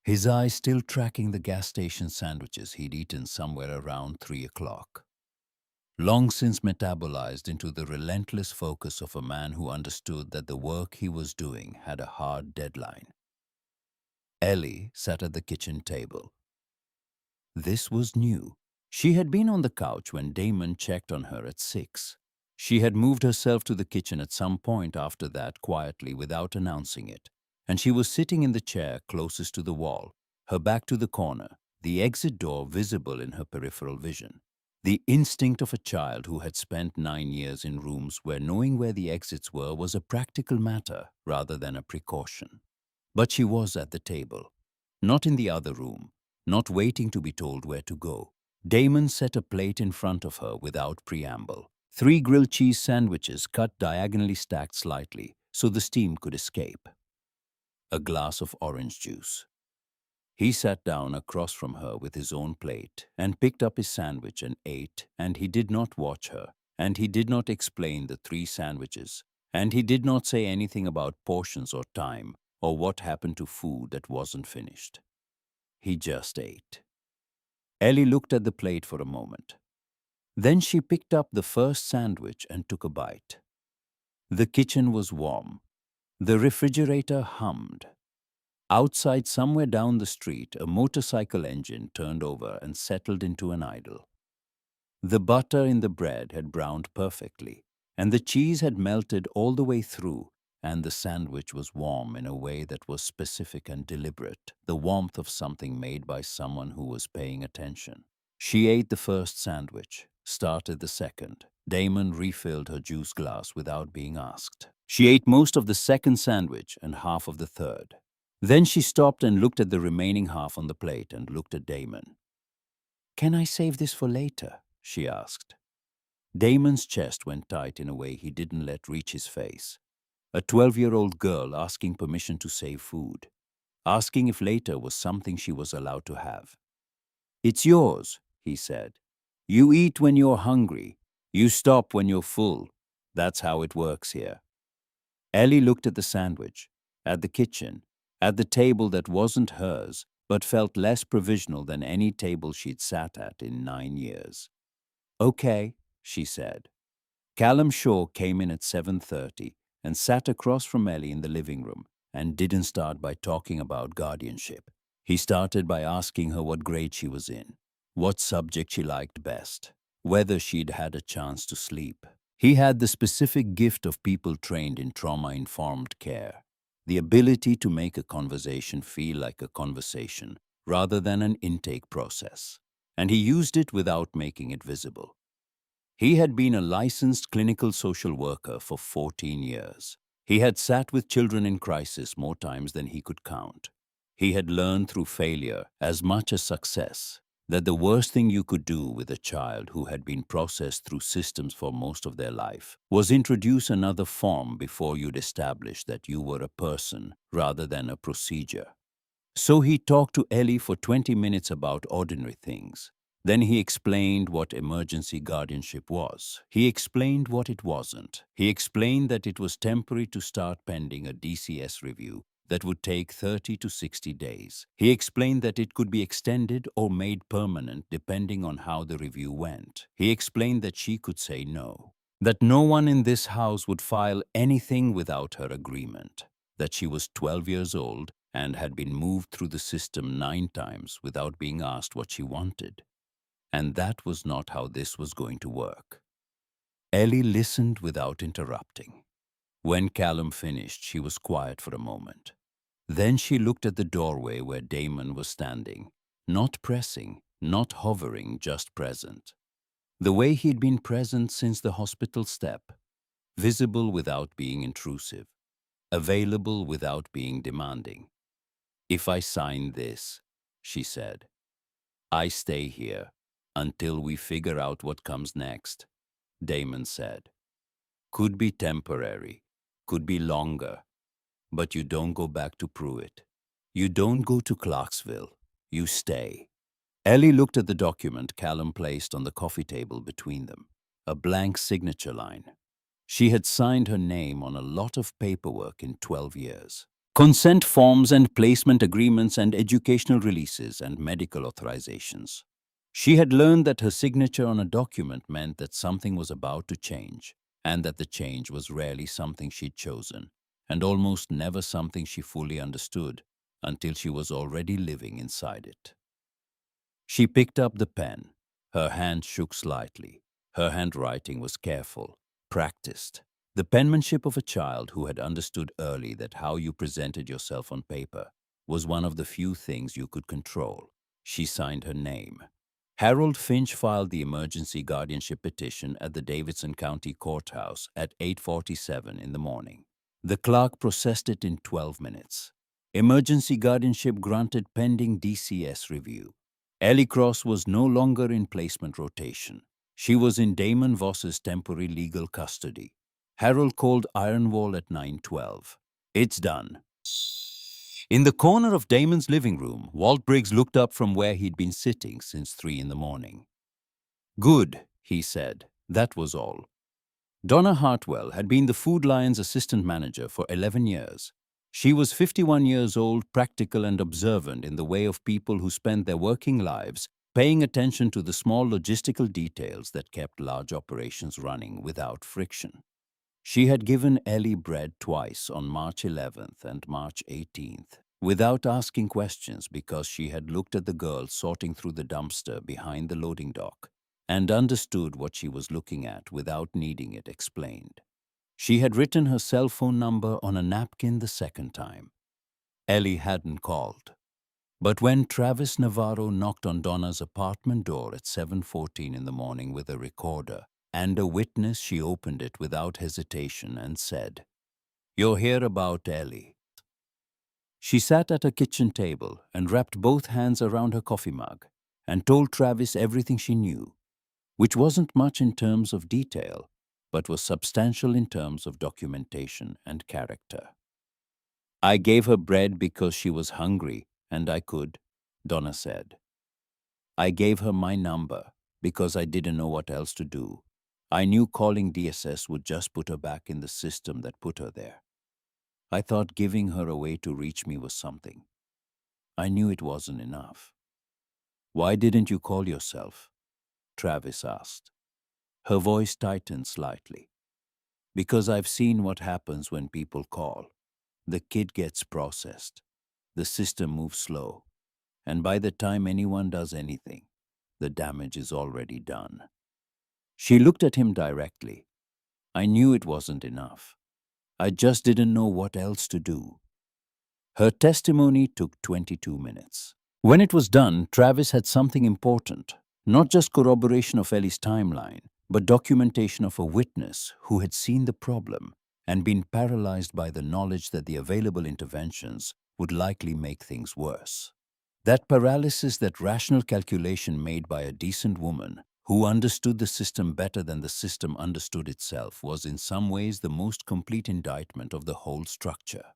His eyes still tracking the gas station sandwiches he'd eaten somewhere around 3 o'clock. Long since metabolized into the relentless focus of a man who understood that the work he was doing had a hard deadline. Ellie sat at the kitchen table. This was new. She had been on the couch when Damon checked on her at 6. She had moved herself to the kitchen at some point after that quietly without announcing it, and she was sitting in the chair closest to the wall, her back to the corner, the exit door visible in her peripheral vision. The instinct of a child who had spent 9 years in rooms where knowing where the exits were was a practical matter rather than a precaution. But she was at the table, not in the other room, not waiting to be told where to go. Damon set a plate in front of her without preamble. 3 grilled cheese sandwiches cut diagonally stacked slightly so the steam could escape. A glass of orange juice. He sat down across from her with his own plate and picked up his sandwich and ate, and he did not watch her, and he did not explain the 3 sandwiches, and he did not say anything about portions or time or what happened to food that wasn't finished. He just ate. Ellie looked at the plate for a moment. Then she picked up the first sandwich and took a bite. The kitchen was warm. The refrigerator hummed. Outside, somewhere down the street, a motorcycle engine turned over and settled into an idle. The butter in the bread had browned perfectly, and the cheese had melted all the way through, and the sandwich was warm in a way that was specific and deliberate, the warmth of something made by someone who was paying attention. She ate the first sandwich, started the second. Damon refilled her juice glass without being asked. She ate most of the second sandwich and half of the third. Then she stopped and looked at the remaining half on the plate and looked at Damon. "Can I save this for later?" she asked. Damon's chest went tight in a way he didn't let reach his face. A 12-year-old girl asking permission to save food, asking if later was something she was allowed to have. "It's yours," he said. "You eat when you're hungry. You stop when you're full. That's how it works here." Ellie looked at the sandwich, at the kitchen, at the table that wasn't hers, but felt less provisional than any table she'd sat at in 9 years. "Okay," she said. Callum Shaw came in at 7:30 and sat across from Ellie in the living room and didn't start by talking about guardianship. He started by asking her what grade she was in, what subject she liked best, whether she'd had a chance to sleep. He had the specific gift of people trained in trauma-informed care, the ability to make a conversation feel like a conversation rather than an intake process, and he used it without making it visible. He had been a licensed clinical social worker for 14 years. He had sat with children in crisis more times than he could count. He had learned through failure as much as success that the worst thing you could do with a child who had been processed through systems for most of their life was introduce another form before you'd establish that you were a person rather than a procedure. So he talked to Ellie for 20 minutes about ordinary things. Then he explained what emergency guardianship was. He explained what it wasn't. He explained that it was temporary to start pending a DCS review that would take 30 to 60 days. He explained that it could be extended or made permanent depending on how the review went. He explained that she could say no, that no one in this house would file anything without her agreement, that she was 12 years old and had been moved through the system 9 times without being asked what she wanted. And that was not how this was going to work. Ellie listened without interrupting. When Callum finished, she was quiet for a moment. Then she looked at the doorway where Damon was standing, not pressing, not hovering, just present. The way he'd been present since the hospital step, visible without being intrusive, available without being demanding. "If I sign this," she said, "I stay here until we figure out what comes next," Damon said. "Could be temporary, could be longer, but you don't go back to Pruitt. You don't go to Clarksville. You stay." Ellie looked at the document Callum placed on the coffee table between them, a blank signature line. She had signed her name on a lot of paperwork in 12 years. Consent forms and placement agreements and educational releases and medical authorizations. She had learned that her signature on a document meant that something was about to change, and that the change was rarely something she'd chosen, and almost never something she fully understood until she was already living inside it. She picked up the pen. Her hand shook slightly. Her handwriting was careful, practiced. The penmanship of a child who had understood early that how you presented yourself on paper was one of the few things you could control. She signed her name. Harold Finch filed the emergency guardianship petition at the Davidson County Courthouse at 8:47 in the morning. The clerk processed it in 12 minutes. Emergency guardianship granted pending DCS review. Ellie Cross was no longer in placement rotation. She was in Damon Voss's temporary legal custody. Harold called Ironwall at 9:12. "It's done." In the corner of Damon's living room, Walt Briggs looked up from where he'd been sitting since 3 in the morning. "Good," he said. That was all. Donna Hartwell had been the Food Lion's assistant manager for 11 years. She was 51 years old, practical and observant in the way of people who spent their working lives paying attention to the small logistical details that kept large operations running without friction. She had given Ellie bread twice on March 11th and March 18th, without asking questions because she had looked at the girl sorting through the dumpster behind the loading dock and understood what she was looking at without needing it explained. She had written her cell phone number on a napkin the second time. Ellie hadn't called. But when Travis Navarro knocked on Donna's apartment door at 7:14 in the morning with a recorder and a witness, she opened it without hesitation and said, "You're here about Ellie." She sat at her kitchen table and wrapped both hands around her coffee mug and told Travis everything she knew, which wasn't much in terms of detail, but was substantial in terms of documentation and character. "I gave her bread because she was hungry, and I could," Donna said. "I gave her my number because I didn't know what else to do. I knew calling DSS would just put her back in the system that put her there. I thought giving her a way to reach me was something. I knew it wasn't enough." "Why didn't you call yourself?" Travis asked. Her voice tightened slightly. "Because I've seen what happens when people call. The kid gets processed. The system moves slow. And by the time anyone does anything, the damage is already done." She looked at him directly. "I knew it wasn't enough. I just didn't know what else to do." Her testimony took 22 minutes. When it was done, Travis had something important, not just corroboration of Ellie's timeline, but documentation of a witness who had seen the problem and been paralyzed by the knowledge that the available interventions would likely make things worse. That paralysis, that rational calculation made by a decent woman who understood the system better than the system understood itself, was in some ways the most complete indictment of the whole structure.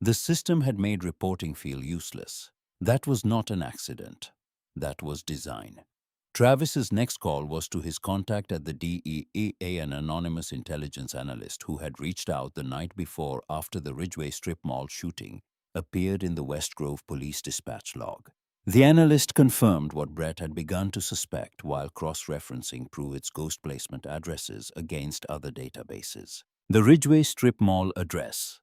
The system had made reporting feel useless. That was not an accident. That was design. Travis's next call was to his contact at the DEA, an anonymous intelligence analyst who had reached out the night before after the Ridgeway Strip Mall shooting appeared in the West Grove police dispatch log. The analyst confirmed what Brett had begun to suspect while cross-referencing Pruitt's ghost placement addresses against other databases. The Ridgeway Strip Mall address,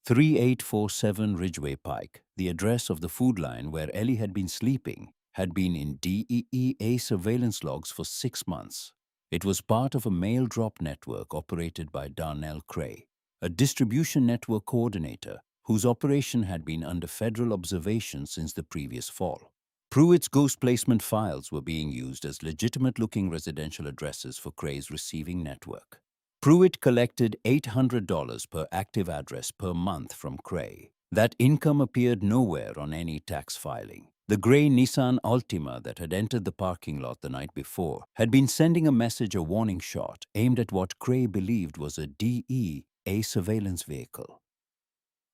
3847 Ridgeway Pike, the address of the food line where Ellie had been sleeping, had been in DEA surveillance logs for 6 months. It was part of a mail drop network operated by Darnell Cray, a distribution network coordinator whose operation had been under federal observation since the previous fall. Pruitt's ghost placement files were being used as legitimate-looking residential addresses for Cray's receiving network. Pruitt collected $800 per active address per month from Cray. That income appeared nowhere on any tax filing. The gray Nissan Altima that had entered the parking lot the night before had been sending a message, a warning shot, aimed at what Cray believed was a DEA surveillance vehicle.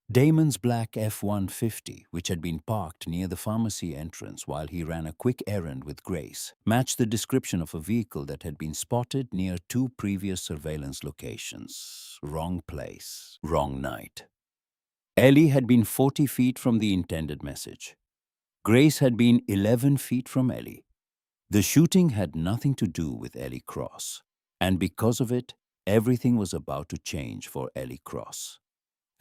Damon's black F-150, which had been parked near the pharmacy entrance while he ran a quick errand with Grace, matched the description of a vehicle that had been spotted near 2 previous surveillance locations. Wrong place, wrong night. Ellie had been 40 feet from the intended message. Grace had been 11 feet from Ellie. The shooting had nothing to do with Ellie Cross, and because of it, everything was about to change for Ellie Cross.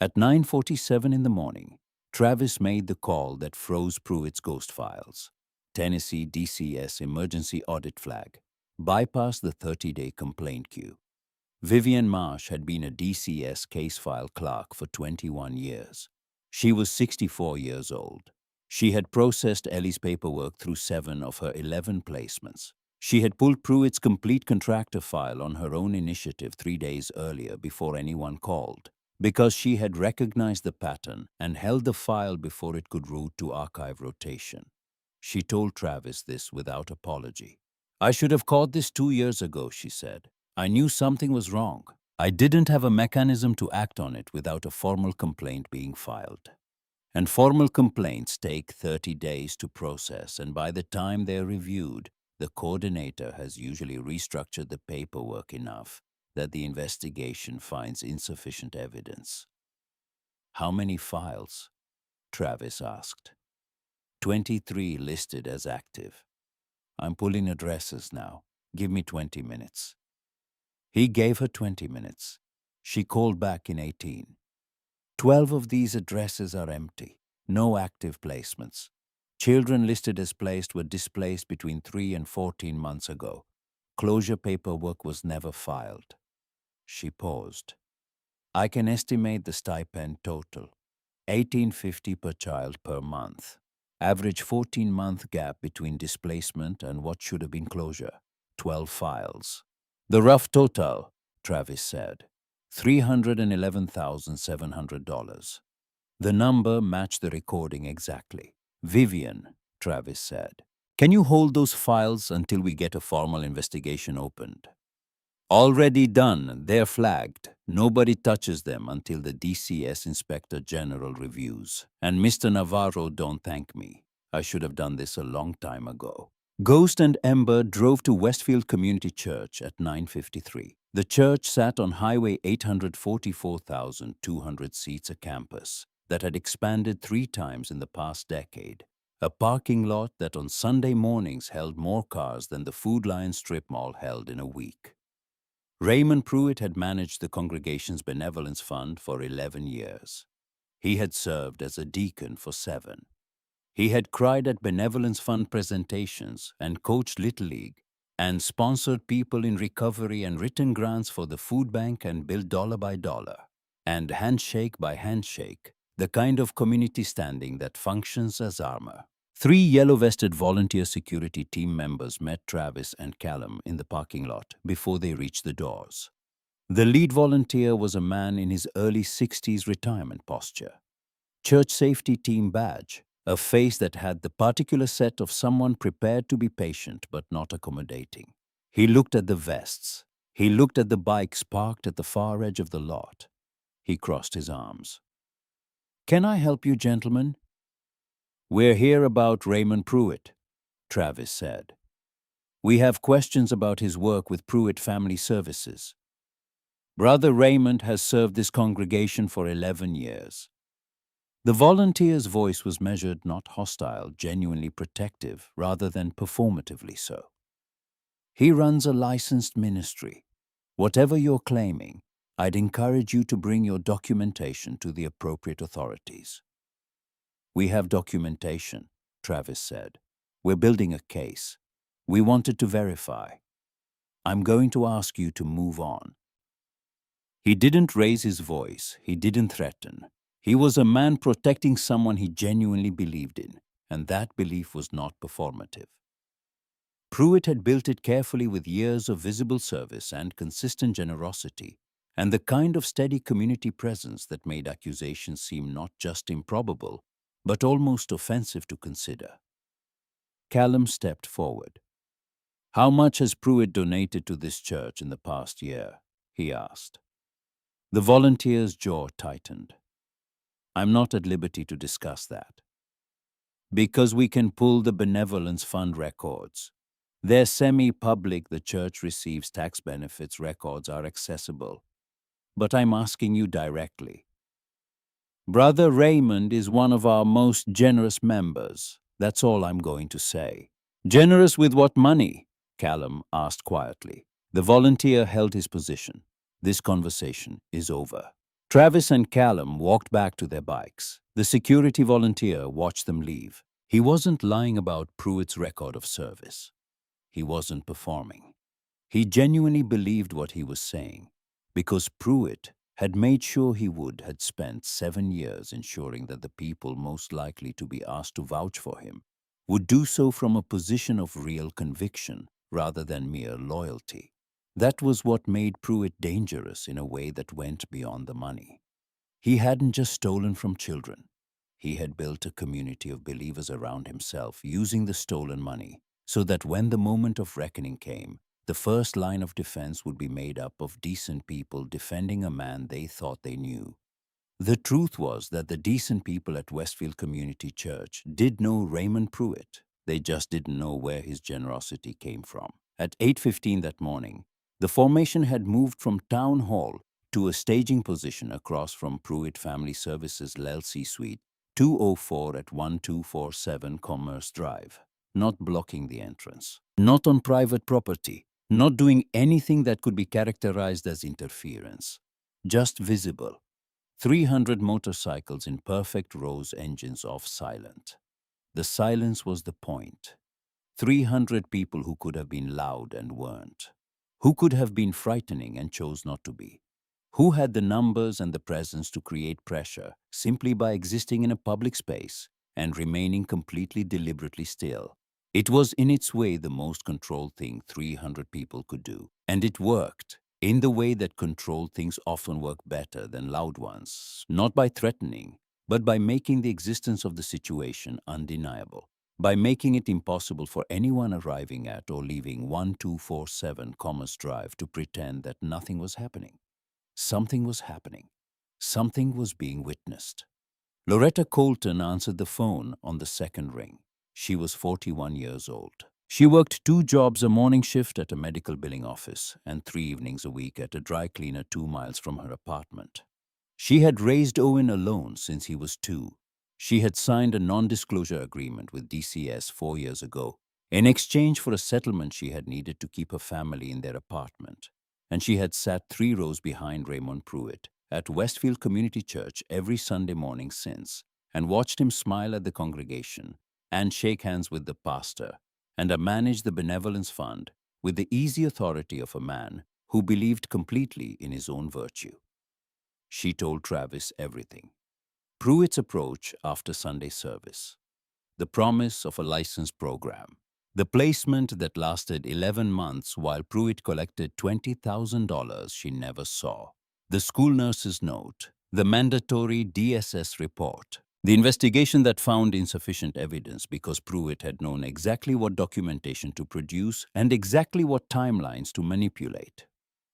At 9:47 in the morning, Travis made the call that froze Pruitt's ghost files. Tennessee DCS emergency audit flag. Bypassed the 30-day complaint queue. Vivian Marsh had been a DCS case file clerk for 21 years. She was 64 years old. She had processed Ellie's paperwork through 7 of her 11 placements. She had pulled Pruitt's complete contractor file on her own initiative 3 days earlier before anyone called, because she had recognized the pattern and held the file before it could route to archive rotation. She told Travis this without apology. "I should have caught this 2 years ago," she said. "I knew something was wrong. I didn't have a mechanism to act on it without a formal complaint being filed. And formal complaints take 30 days to process, and by the time they're reviewed, the coordinator has usually restructured the paperwork enough that the investigation finds insufficient evidence." "How many files?" Travis asked. 23 listed as active. "I'm pulling addresses now. Give me 20 minutes. He gave her 20 minutes. She called back in 18. 12 of these addresses are empty. No active placements. Children listed as placed were displaced between 3 and 14 months ago. Closure paperwork was never filed. She paused. I can estimate the stipend total. $18.50 per child per month. Average 14-month gap between displacement and what should have been closure. 12 files. The rough total, Travis said, $311,700. The number matched the recording exactly. Vivian, Travis said, can you hold those files until we get a formal investigation opened? Already done. They're flagged. Nobody touches them until the DCS Inspector General reviews. And Mr. Navarro, don't thank me. I should have done this a long time ago. Ghost and Ember drove to Westfield Community Church at 9:53. The church sat on Highway 844,200 seats, a campus that had expanded 3 times in the past decade. A parking lot that on Sunday mornings held more cars than the Food Lion strip mall held in a week. Raymond Pruitt had managed the congregation's benevolence fund for 11 years. He had served as a deacon for 7. He had cried at benevolence fund presentations and coached Little League and sponsored people in recovery and written grants for the food bank and built dollar by dollar and handshake by handshake, the kind of community standing that functions as armor. 3 yellow-vested volunteer security team members met Travis and Callum in the parking lot before they reached the doors. The lead volunteer was a man in his early 60s retirement posture. Church safety team badge, a face that had the particular set of someone prepared to be patient but not accommodating. He looked at the vests. He looked at the bikes parked at the far edge of the lot. He crossed his arms. Can I help you, gentlemen? We're here about Raymond Pruitt, Travis said. We have questions about his work with Pruitt Family Services. Brother Raymond has served this congregation for 11 years. The volunteer's voice was measured not hostile, genuinely protective, rather than performatively so. He runs a licensed ministry. Whatever you're claiming, I'd encourage you to bring your documentation to the appropriate authorities. We have documentation, Travis said. We're building a case. We wanted to verify. I'm going to ask you to move on. He didn't raise his voice. He didn't threaten. He was a man protecting someone he genuinely believed in, and that belief was not performative. Pruitt had built it carefully with years of visible service and consistent generosity, and the kind of steady community presence that made accusations seem not just improbable, but almost offensive to consider. Callum stepped forward. How much has Pruitt donated to this church in the past year? He asked. The volunteer's jaw tightened. I'm not at liberty to discuss that. Because we can pull the benevolence fund records. They're semi-public. The church receives tax benefits. Records are accessible. But I'm asking you directly. Brother Raymond is one of our most generous members. That's all I'm going to say. Generous with what money? Callum asked quietly. The volunteer held his position. This conversation is over. Travis and Callum walked back to their bikes. The security volunteer watched them leave. He wasn't lying about Pruitt's record of service. He wasn't performing. He genuinely believed what he was saying, because Pruitt had made sure he had spent 7 years ensuring that the people most likely to be asked to vouch for him would do so from a position of real conviction rather than mere loyalty. That was what made Pruitt dangerous in a way that went beyond the money. He hadn't just stolen from children. He had built a community of believers around himself using the stolen money so that when the moment of reckoning came, the first line of defense would be made up of decent people defending a man they thought they knew. The truth was that the decent people at Westfield Community Church did know Raymond Pruitt. They just didn't know where his generosity came from. At 8:15 that morning, the formation had moved from Town Hall to a staging position across from Pruitt Family Services LLC Suite 204 at 1247 Commerce Drive, not blocking the entrance, not on private property, not doing anything that could be characterized as interference, just visible. 300 motorcycles in perfect rows, engines off silent. The silence was the point. 300 people who could have been loud and weren't. Who could have been frightening and chose not to be. Who had the numbers and the presence to create pressure simply by existing in a public space and remaining completely deliberately still. It was in its way the most controlled thing 300 people could do. And it worked in the way that controlled things often work better than loud ones, not by threatening, but by making the existence of the situation undeniable, by making it impossible for anyone arriving at or leaving 1247 Commerce Drive to pretend that nothing was happening. Something was happening. Something was being witnessed. Loretta Colton answered the phone on the second ring. She was 41 years old. She worked 2 jobs, a morning shift at a medical billing office and 3 evenings a week at a dry cleaner 2 miles from her apartment. She had raised Owen alone since he was 2. She had signed a non-disclosure agreement with DCS 4 years ago in exchange for a settlement she had needed to keep her family in their apartment. And she had sat 3 rows behind Raymond Pruitt at Westfield Community Church every Sunday morning since, and watched him smile at the congregation and shake hands with the pastor, and manage the benevolence fund with the easy authority of a man who believed completely in his own virtue. She told Travis everything. Pruitt's approach after Sunday service, the promise of a license program, the placement that lasted 11 months while Pruitt collected $20,000 she never saw, the school nurse's note, the mandatory DSS report, the investigation that found insufficient evidence because Pruitt had known exactly what documentation to produce and exactly what timelines to manipulate,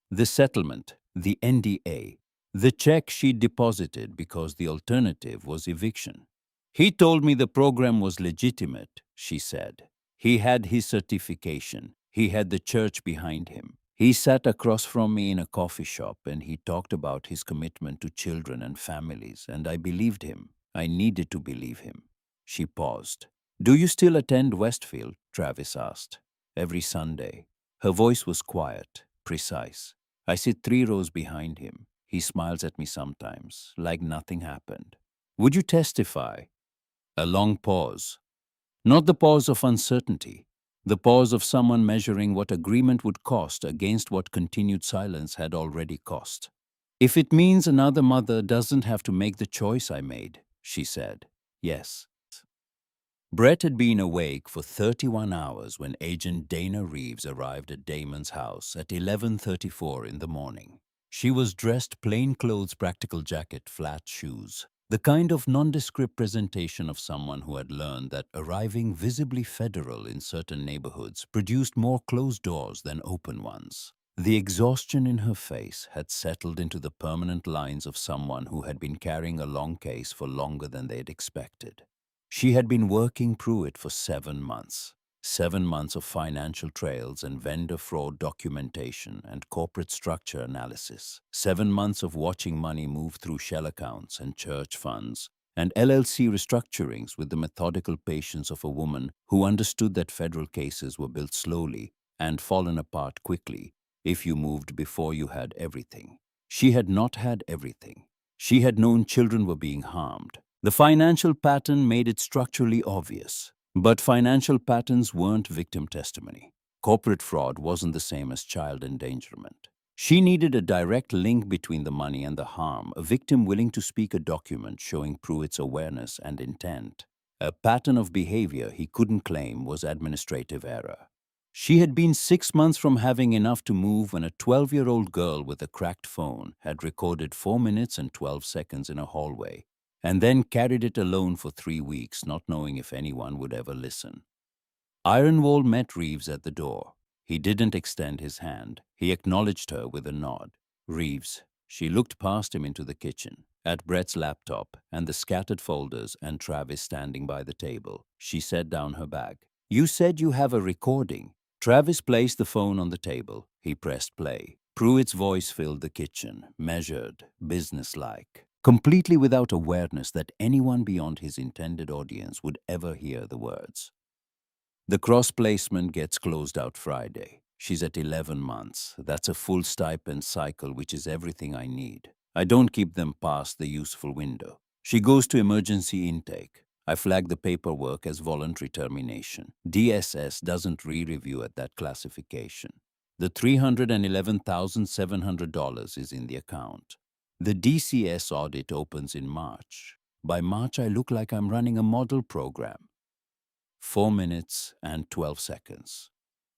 the settlement, the NDA, the check she deposited because the alternative was eviction. He told me the program was legitimate, she said. He had his certification. He had the church behind him. He sat across from me in a coffee shop and he talked about his commitment to children and families, and I believed him. I needed to believe him. She paused. Do you still attend Westfield? Travis asked. Every Sunday. Her voice was quiet, precise. I sit 3 rows behind him. He smiles at me sometimes, like nothing happened. Would you testify? A long pause. Not the pause of uncertainty, the pause of someone measuring what agreement would cost against what continued silence had already cost. If it means another mother doesn't have to make the choice I made, she said, yes. Brett had been awake for 31 hours when Agent Dana Reeves arrived at Damon's house at 11:34 in the morning. She was dressed plainclothes, practical jacket, flat shoes, the kind of nondescript presentation of someone who had learned that arriving visibly federal in certain neighborhoods produced more closed doors than open ones. The exhaustion in her face had settled into the permanent lines of someone who had been carrying a long case for longer than they had expected. She had been working Pruitt for 7 months. 7 months of financial trails and vendor fraud documentation and corporate structure analysis. 7 months of watching money move through shell accounts and church funds and LLC restructurings with the methodical patience of a woman who understood that federal cases were built slowly and fallen apart quickly if you moved before you had everything. She had not had everything. She had known children were being harmed. The financial pattern made it structurally obvious. But financial patterns weren't victim testimony. Corporate fraud wasn't the same as child endangerment. She needed a direct link between the money and the harm, a victim willing to speak a document showing Pruitt's awareness and intent. A pattern of behavior he couldn't claim was administrative error. She had been 6 months from having enough to move when a 12-year-old girl with a cracked phone had recorded 4 minutes and 12 seconds in a hallway, and then carried it alone for 3 weeks, not knowing if anyone would ever listen. Ironwall met Reeves at the door. He didn't extend his hand. He acknowledged her with a nod. Reeves. She looked past him into the kitchen, at Brett's laptop and the scattered folders and Travis standing by the table. She set down her bag. You said you have a recording. Travis placed the phone on the table. He pressed play. Pruitt's voice filled the kitchen, measured, businesslike, completely without awareness that anyone beyond his intended audience would ever hear the words. The cross-placement gets closed out Friday. She's at 11 months. That's a full stipend cycle, which is everything I need. I don't keep them past the useful window. She goes to emergency intake. I flagged the paperwork as voluntary termination. DSS doesn't re-review at that classification. The $311,700 is in the account. The DCS audit opens in March. By March, I look like I'm running a model program. 4 minutes and 12 seconds.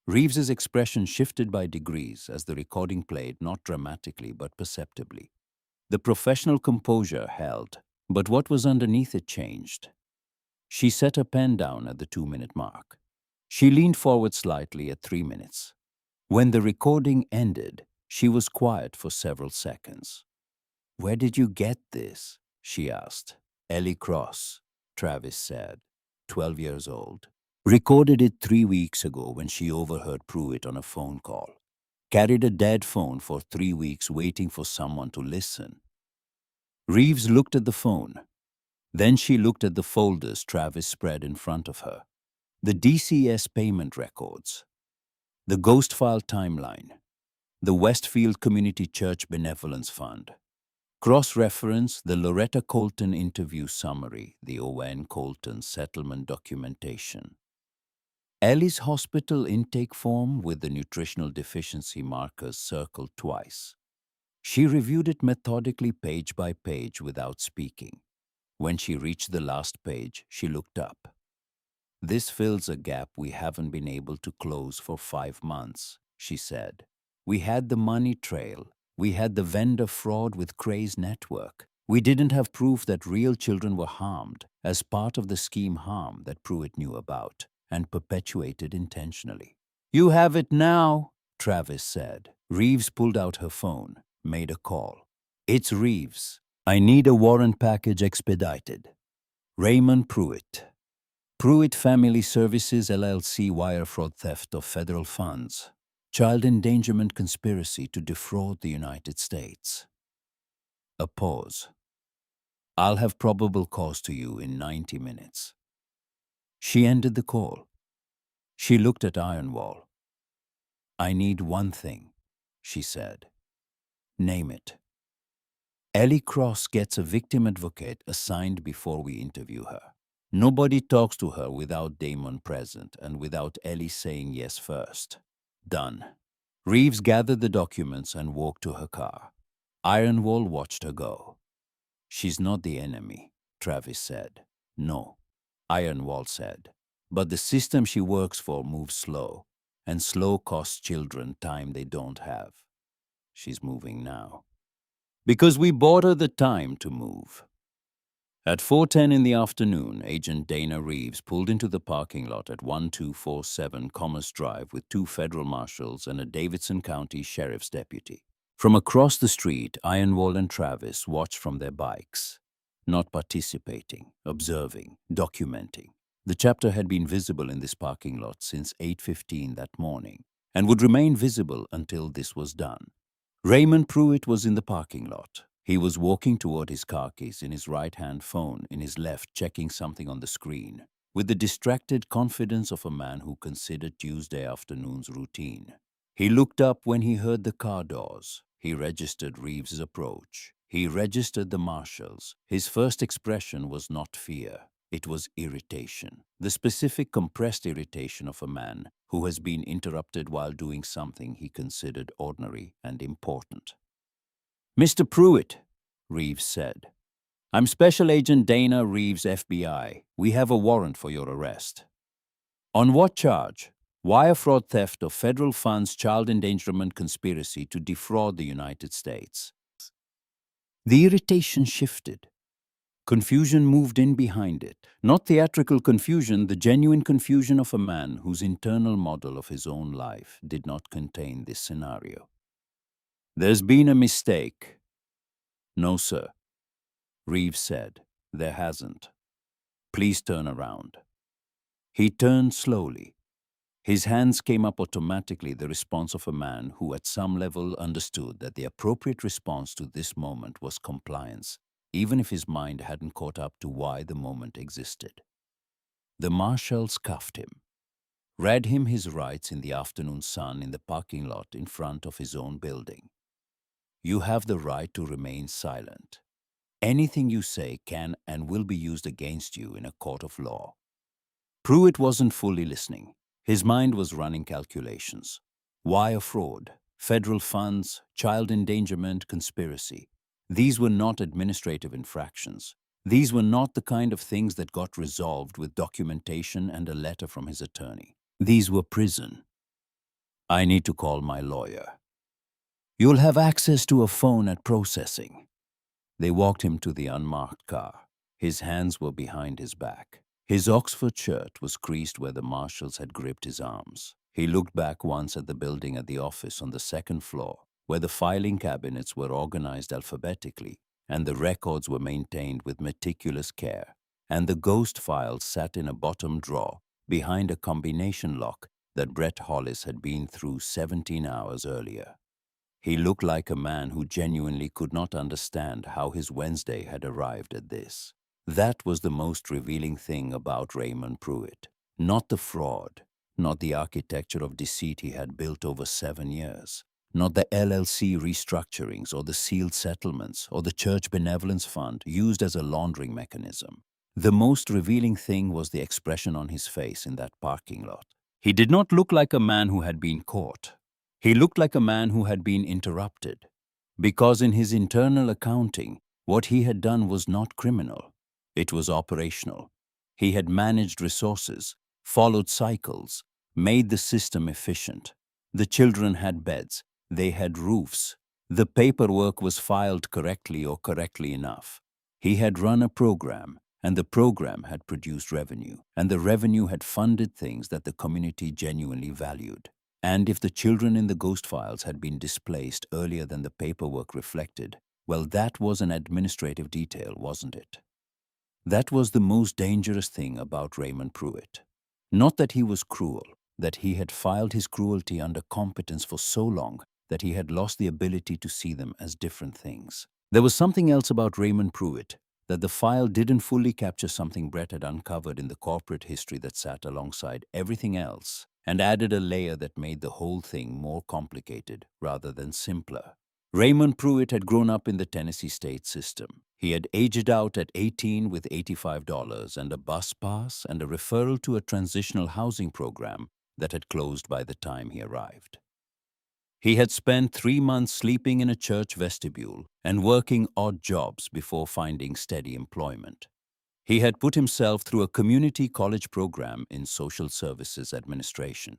Reeves's expression shifted by degrees as the recording played, not dramatically but perceptibly. The professional composure held, but what was underneath it changed. She set her pen down at the 2-minute mark. She leaned forward slightly at 3 minutes. When the recording ended, she was quiet for several seconds. "Where did you get this?" she asked. "Ellie Cross," Travis said, 12 years old. "Recorded it 3 weeks ago when she overheard Pruitt on a phone call. Carried a dead phone for 3 weeks waiting for someone to listen." Reeves looked at the phone. Then she looked at the folders Travis spread in front of her. The DCS payment records, the Ghost File timeline, the Westfield Community Church Benevolence Fund. Cross-reference the Loretta Colton interview summary, the O.N. Colton settlement documentation. Ellie's hospital intake form with the nutritional deficiency markers circled twice. She reviewed it methodically page by page without speaking. When she reached the last page, she looked up. "This fills a gap we haven't been able to close for 5 months," she said. "We had the money trail. We had the vendor fraud with Cray's network. We didn't have proof that real children were harmed as part of the scheme harm that Pruitt knew about and perpetuated intentionally." "You have it now," Travis said. Reeves pulled out her phone, made a call. "It's Reeves. I need a warrant package expedited. Raymond Pruitt. Pruitt Family Services LLC wire fraud theft of federal funds. Child endangerment conspiracy to defraud the United States." A pause. "I'll have probable cause to you in 90 minutes. She ended the call. She looked at Ironwall. "I need one thing," she said. "Name it." "Ellie Cross gets a victim advocate assigned before we interview her. Nobody talks to her without Damon present and without Ellie saying yes first." "Done." Reeves gathered the documents and walked to her car. Ironwall watched her go. "She's not the enemy," Travis said. "No," Ironwall said. "But the system she works for moves slow, and slow costs children time they don't have. She's moving now. Because we bought her the time to move." At 4:10 in the afternoon, Agent Dana Reeves pulled into the parking lot at 1247 Commerce Drive with 2 federal marshals and a Davidson County Sheriff's deputy. From across the street, Ironwall and Travis watched from their bikes, not participating, observing, documenting. The chapter had been visible in this parking lot since 8:15 that morning and would remain visible until this was done. Raymond Pruitt was in the parking lot. He was walking toward his car keys in his right-hand phone, in his left checking something on the screen, with the distracted confidence of a man who considered Tuesday afternoon's routine. He looked up when he heard the car doors. He registered Reeves's approach. He registered the marshals. His first expression was not fear. It was irritation, the specific compressed irritation of a man who has been interrupted while doing something he considered ordinary and important. "Mr. Pruitt," Reeves said, "I'm Special Agent Dana Reeves, FBI. We have a warrant for your arrest." "On what charge?" "Wire fraud theft of federal funds, child endangerment conspiracy to defraud the United States." The irritation shifted. Confusion moved in behind it. Not theatrical confusion, the genuine confusion of a man whose internal model of his own life did not contain this scenario. "There's been a mistake." "No, sir," Reeves said. "There hasn't. Please turn around." He turned slowly. His hands came up automatically, the response of a man who at some level understood that the appropriate response to this moment was compliance, even if his mind hadn't caught up to why the moment existed. The marshals cuffed him, read him his rights in the afternoon sun in the parking lot in front of his own building. "You have the right to remain silent. Anything you say can and will be used against you in a court of law. Pruitt wasn't fully listening. His mind was running calculations. Wire fraud, federal funds, child endangerment, conspiracy. These were not administrative infractions. These were not the kind of things that got resolved with documentation and a letter from his attorney. These were prison. I need to call my lawyer. You'll have access to a phone at processing. They walked him to the unmarked car. His hands were behind his back. His Oxford shirt was creased where the marshals had gripped his arms. He looked back once at the building at the office on the second floor, where the filing cabinets were organized alphabetically, and the records were maintained with meticulous care, and the ghost files sat in a bottom drawer behind a combination lock that Brett Hollis had been through 17 hours earlier. He looked like a man who genuinely could not understand how his Wednesday had arrived at this. That was the most revealing thing about Raymond Pruitt. Not the fraud, not the architecture of deceit he had built over 7 years, not the LLC restructurings or the sealed settlements or the church benevolence fund used as a laundering mechanism. The most revealing thing was the expression on his face in that parking lot. He did not look like a man who had been caught. He looked like a man who had been interrupted, because in his internal accounting, what he had done was not criminal. It was operational. He had managed resources, followed cycles, made the system efficient. The children had beds. They had roofs. The paperwork was filed correctly or correctly enough. He had run a program, and the program had produced revenue, and the revenue had funded things that the community genuinely valued. And if the children in the ghost files had been displaced earlier than the paperwork reflected, well, that was an administrative detail, wasn't it? That was the most dangerous thing about Raymond Pruitt. Not that he was cruel, that he had filed his cruelty under competence for so long that he had lost the ability to see them as different things. There was something else about Raymond Pruitt, that the file didn't fully capture something Brett had uncovered in the corporate history that sat alongside everything else and added a layer that made the whole thing more complicated rather than simpler. Raymond Pruitt had grown up in the Tennessee state system. He had aged out at 18 with $85 and a bus pass and a referral to a transitional housing program that had closed by the time he arrived. He had spent 3 months sleeping in a church vestibule and working odd jobs before finding steady employment. He had put himself through a community college program in social services administration.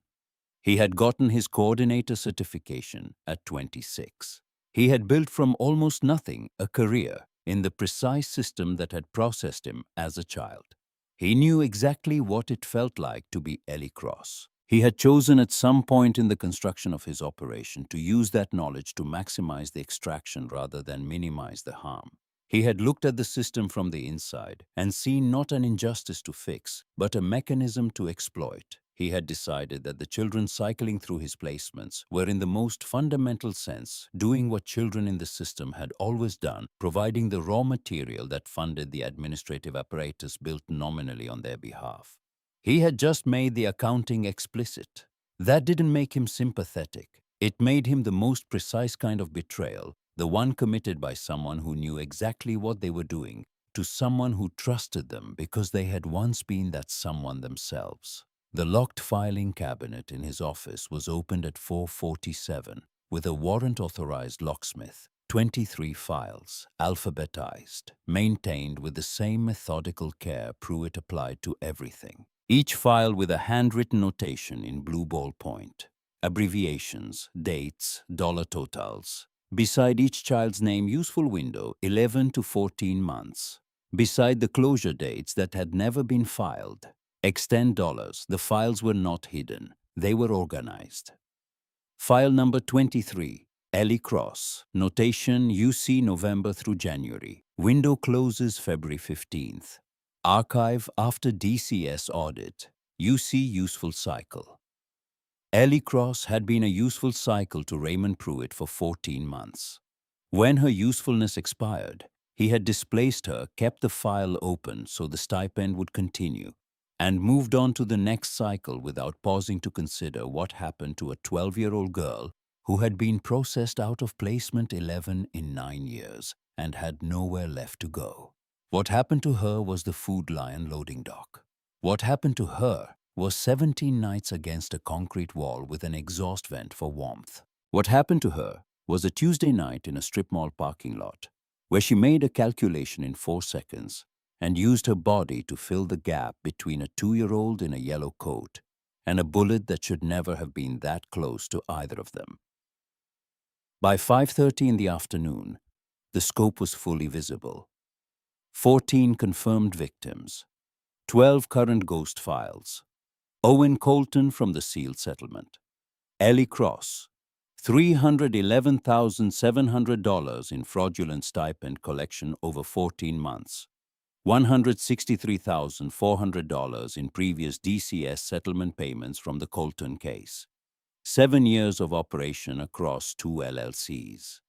He had gotten his coordinator certification at 26. He had built from almost nothing a career in the precise system that had processed him as a child. He knew exactly what it felt like to be Ellie Cross. He had chosen at some point in the construction of his operation to use that knowledge to maximize the extraction rather than minimize the harm. He had looked at the system from the inside and seen not an injustice to fix, but a mechanism to exploit. He had decided that the children cycling through his placements were in the most fundamental sense doing what children in the system had always done, providing the raw material that funded the administrative apparatus built nominally on their behalf. He had just made the accounting explicit. That didn't make him sympathetic. It made him the most precise kind of betrayal, the one committed by someone who knew exactly what they were doing, to someone who trusted them because they had once been that someone themselves. The locked filing cabinet in his office was opened at 4:47 with a warrant-authorized locksmith. 23 files, alphabetized, maintained with the same methodical care Pruitt applied to everything. Each file with a handwritten notation in blue ballpoint, abbreviations, dates, dollar totals. Beside each child's name, useful window, 11 to 14 months. Beside the closure dates that had never been filed. Extend dollars. The files were not hidden. They were organized. File number 23, Ellie Cross. Notation UC November through January. Window closes February 15th. Archive after DCS audit. UC useful cycle. Ellie Cross had been a useful cycle to Raymond Pruitt for 14 months. When her usefulness expired, he had displaced her, kept the file open so the stipend would continue, and moved on to the next cycle without pausing to consider what happened to a 12-year-old girl who had been processed out of placement 11 in 9 years. and had nowhere left to go. What happened to her was the Food Lion loading dock. What happened to her was 17 nights against a concrete wall with an exhaust vent for warmth. What happened to her was a Tuesday night in a strip mall parking lot, where she made a calculation in 4 seconds and used her body to fill the gap between a 2-year-old in a yellow coat and a bullet that should never have been that close to either of them. By 5:30 in the afternoon, the scope was fully visible. 14 confirmed victims, 12 current ghost files. Owen Colton from the sealed settlement. Ellie Cross, $311,700 in fraudulent stipend collection over 14 months. $163,400 in previous DCS settlement payments from the Colton case. 7 years of operation across 2 LLCs.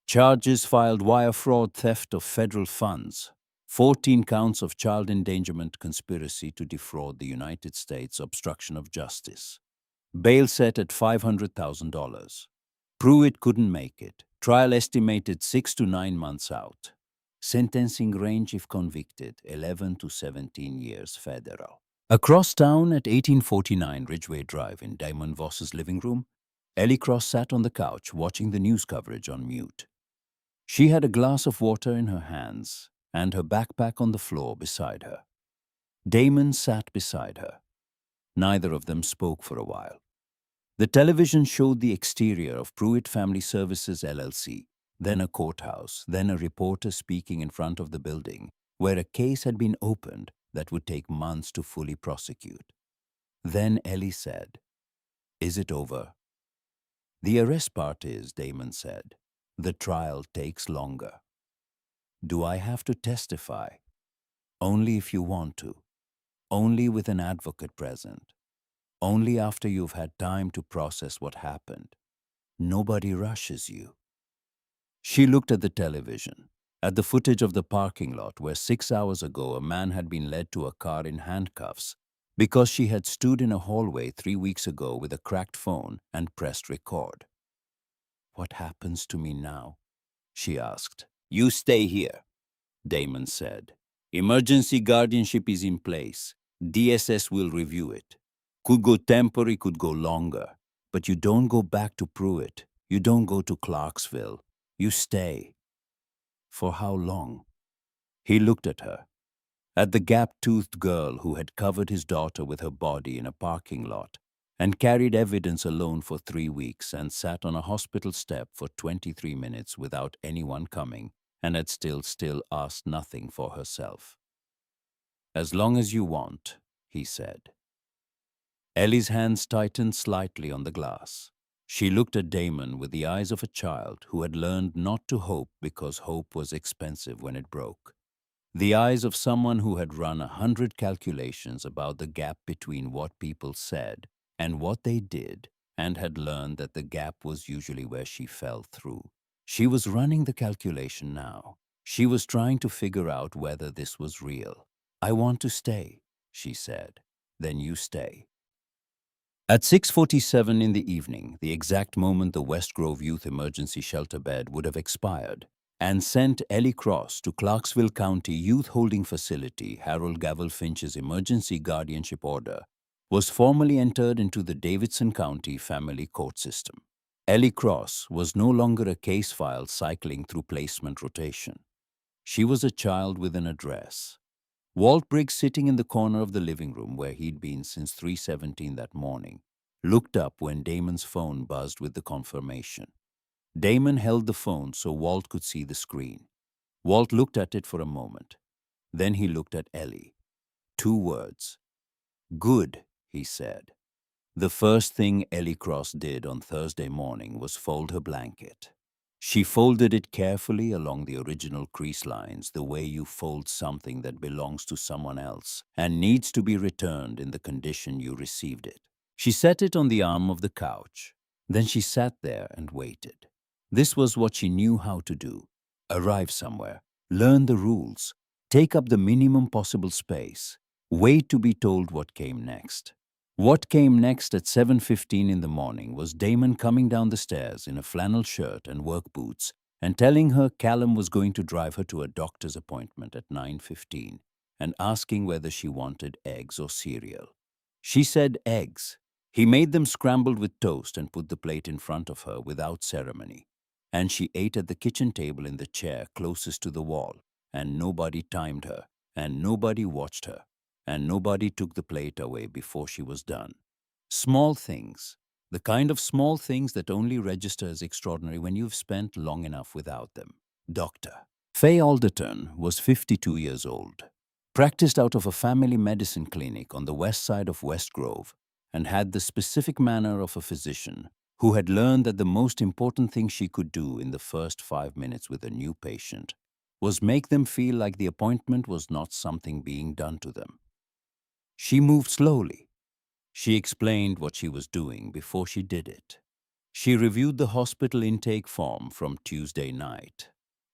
Charges filed wire fraud, theft of federal funds. 14 counts of child endangerment conspiracy to defraud the United States, obstruction of justice. Bail set at $500,000. Pruitt couldn't make it. Trial estimated 6 to 9 months out. Sentencing range if convicted, 11 to 17 years federal. Across town at 1849 Ridgeway Drive in Damon Voss's living room, Ellie Cross sat on the couch watching the news coverage on mute. She had a glass of water in her hands and her backpack on the floor beside her. Damon sat beside her. Neither of them spoke for a while. The television showed the exterior of Pruitt Family Services LLC, then a courthouse, then a reporter speaking in front of the building, where a case had been opened that would take months to fully prosecute. Then Ellie said, "Is it over?" "The arrest part is," Damon said. "The trial takes longer." "Do I have to testify?" "Only if you want to. Only with an advocate present. Only after you've had time to process what happened. Nobody rushes you." She looked at the television, at the footage of the parking lot where 6 hours ago a man had been led to a car in handcuffs because she had stood in a hallway 3 weeks ago with a cracked phone and pressed record. "What happens to me now?" she asked. "You stay here," Damon said. "Emergency guardianship is in place. DSS will review it. Could go temporary, could go longer. But you don't go back to Pruitt. You don't go to Clarksville. You stay." "For how long?" He looked at her, at the gap-toothed girl who had covered his daughter with her body in a parking lot and carried evidence alone for 3 weeks and sat on a hospital step for 23 minutes without anyone coming and had still asked nothing for herself. "As long as you want," he said. Ellie's hands tightened slightly on the glass. She looked at Damon with the eyes of a child who had learned not to hope because hope was expensive when it broke. The eyes of someone who had run 100 calculations about the gap between what people said and what they did and had learned that the gap was usually where she fell through. She was running the calculation now. She was trying to figure out whether this was real. "I want to stay," she said. "Then you stay." At 6:47 in the evening, the exact moment the West Grove Youth Emergency Shelter bed would have expired, and sent Ellie Cross to Clarksville County Youth Holding Facility, Harold Gavel Finch's emergency guardianship order was formally entered into the Davidson County Family Court System. Ellie Cross was no longer a case file cycling through placement rotation. She was a child with an address. Walt Briggs, sitting in the corner of the living room where he'd been since 3:17 that morning, looked up when Damon's phone buzzed with the confirmation. Damon held the phone so Walt could see the screen. Walt looked at it for a moment. Then he looked at Ellie. 2 words. "Good," he said. The first thing Ellie Cross did on Thursday morning was fold her blanket. She folded it carefully along the original crease lines, the way you fold something that belongs to someone else and needs to be returned in the condition you received it. She set it on the arm of the couch. Then she sat there and waited. This was what she knew how to do. Arrive somewhere, learn the rules, take up the minimum possible space, wait to be told what came next. What came next at 7:15 in the morning was Damon coming down the stairs in a flannel shirt and work boots and telling her Callum was going to drive her to a doctor's appointment at 9:15 and asking whether she wanted eggs or cereal. She said eggs. He made them scrambled with toast and put the plate in front of her without ceremony. And she ate at the kitchen table in the chair closest to the wall, and nobody timed her, and nobody watched her, and nobody took the plate away before she was done. Small things. The kind of small things that only register as extraordinary when you've spent long enough without them. Doctor. Faye Alderton was 52 years old, practiced out of a family medicine clinic on the west side of West Grove, and had the specific manner of a physician who had learned that the most important thing she could do in the first 5 minutes with a new patient was make them feel like the appointment was not something being done to them. She moved slowly. She explained what she was doing before she did it. She reviewed the hospital intake form from Tuesday night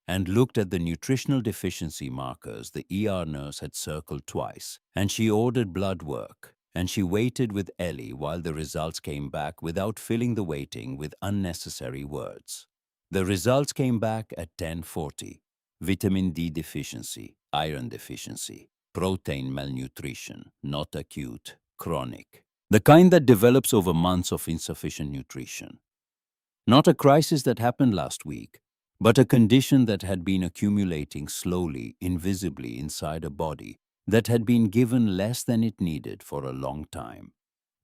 and looked at the nutritional deficiency markers the ER nurse had circled twice, and she ordered blood work, and she waited with Ellie while the results came back without filling the waiting with unnecessary words. The results came back at 10:40. Vitamin D deficiency, iron deficiency, protein malnutrition, not acute, chronic. The kind that develops over months of insufficient nutrition. Not a crisis that happened last week, but a condition that had been accumulating slowly, invisibly inside a body that had been given less than it needed for a long time.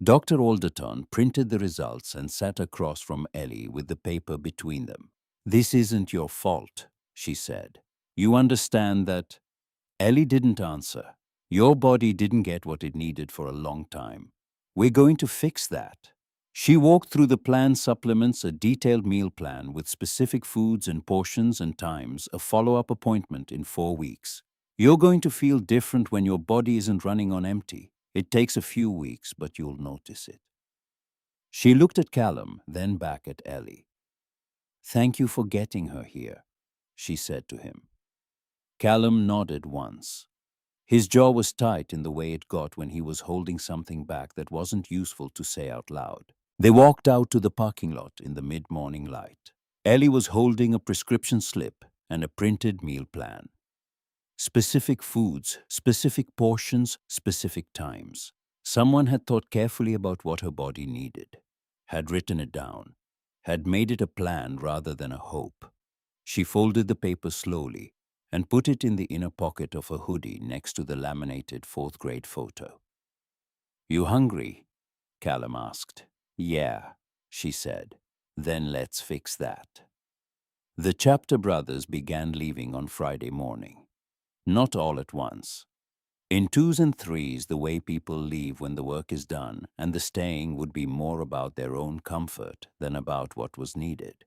Dr. Alderton printed the results and sat across from Ellie with the paper between them. "This isn't your fault," she said. "You understand that?" Ellie didn't answer. "Your body didn't get what it needed for a long time. We're going to fix that." She walked through the plan supplements, a detailed meal plan with specific foods and portions and times, a follow-up appointment in 4 weeks. You're going to feel different when your body isn't running on empty. It takes a few weeks, but you'll notice it. She looked at Callum, then back at Ellie. "Thank you for getting her here," she said to him. Callum nodded once. His jaw was tight in the way it got when he was holding something back that wasn't useful to say out loud. They walked out to the parking lot in the mid-morning light. Ellie was holding a prescription slip and a printed meal plan. Specific foods, specific portions, specific times. Someone had thought carefully about what her body needed, had written it down, had made it a plan rather than a hope. She folded the paper slowly and put it in the inner pocket of her hoodie next to the laminated fourth-grade photo. "You hungry?" Callum asked. "Yeah," she said. "Then let's fix that." The Chapter brothers began leaving on Friday morning. Not all at once. In twos and threes, the way people leave when the work is done, and the staying would be more about their own comfort than about what was needed.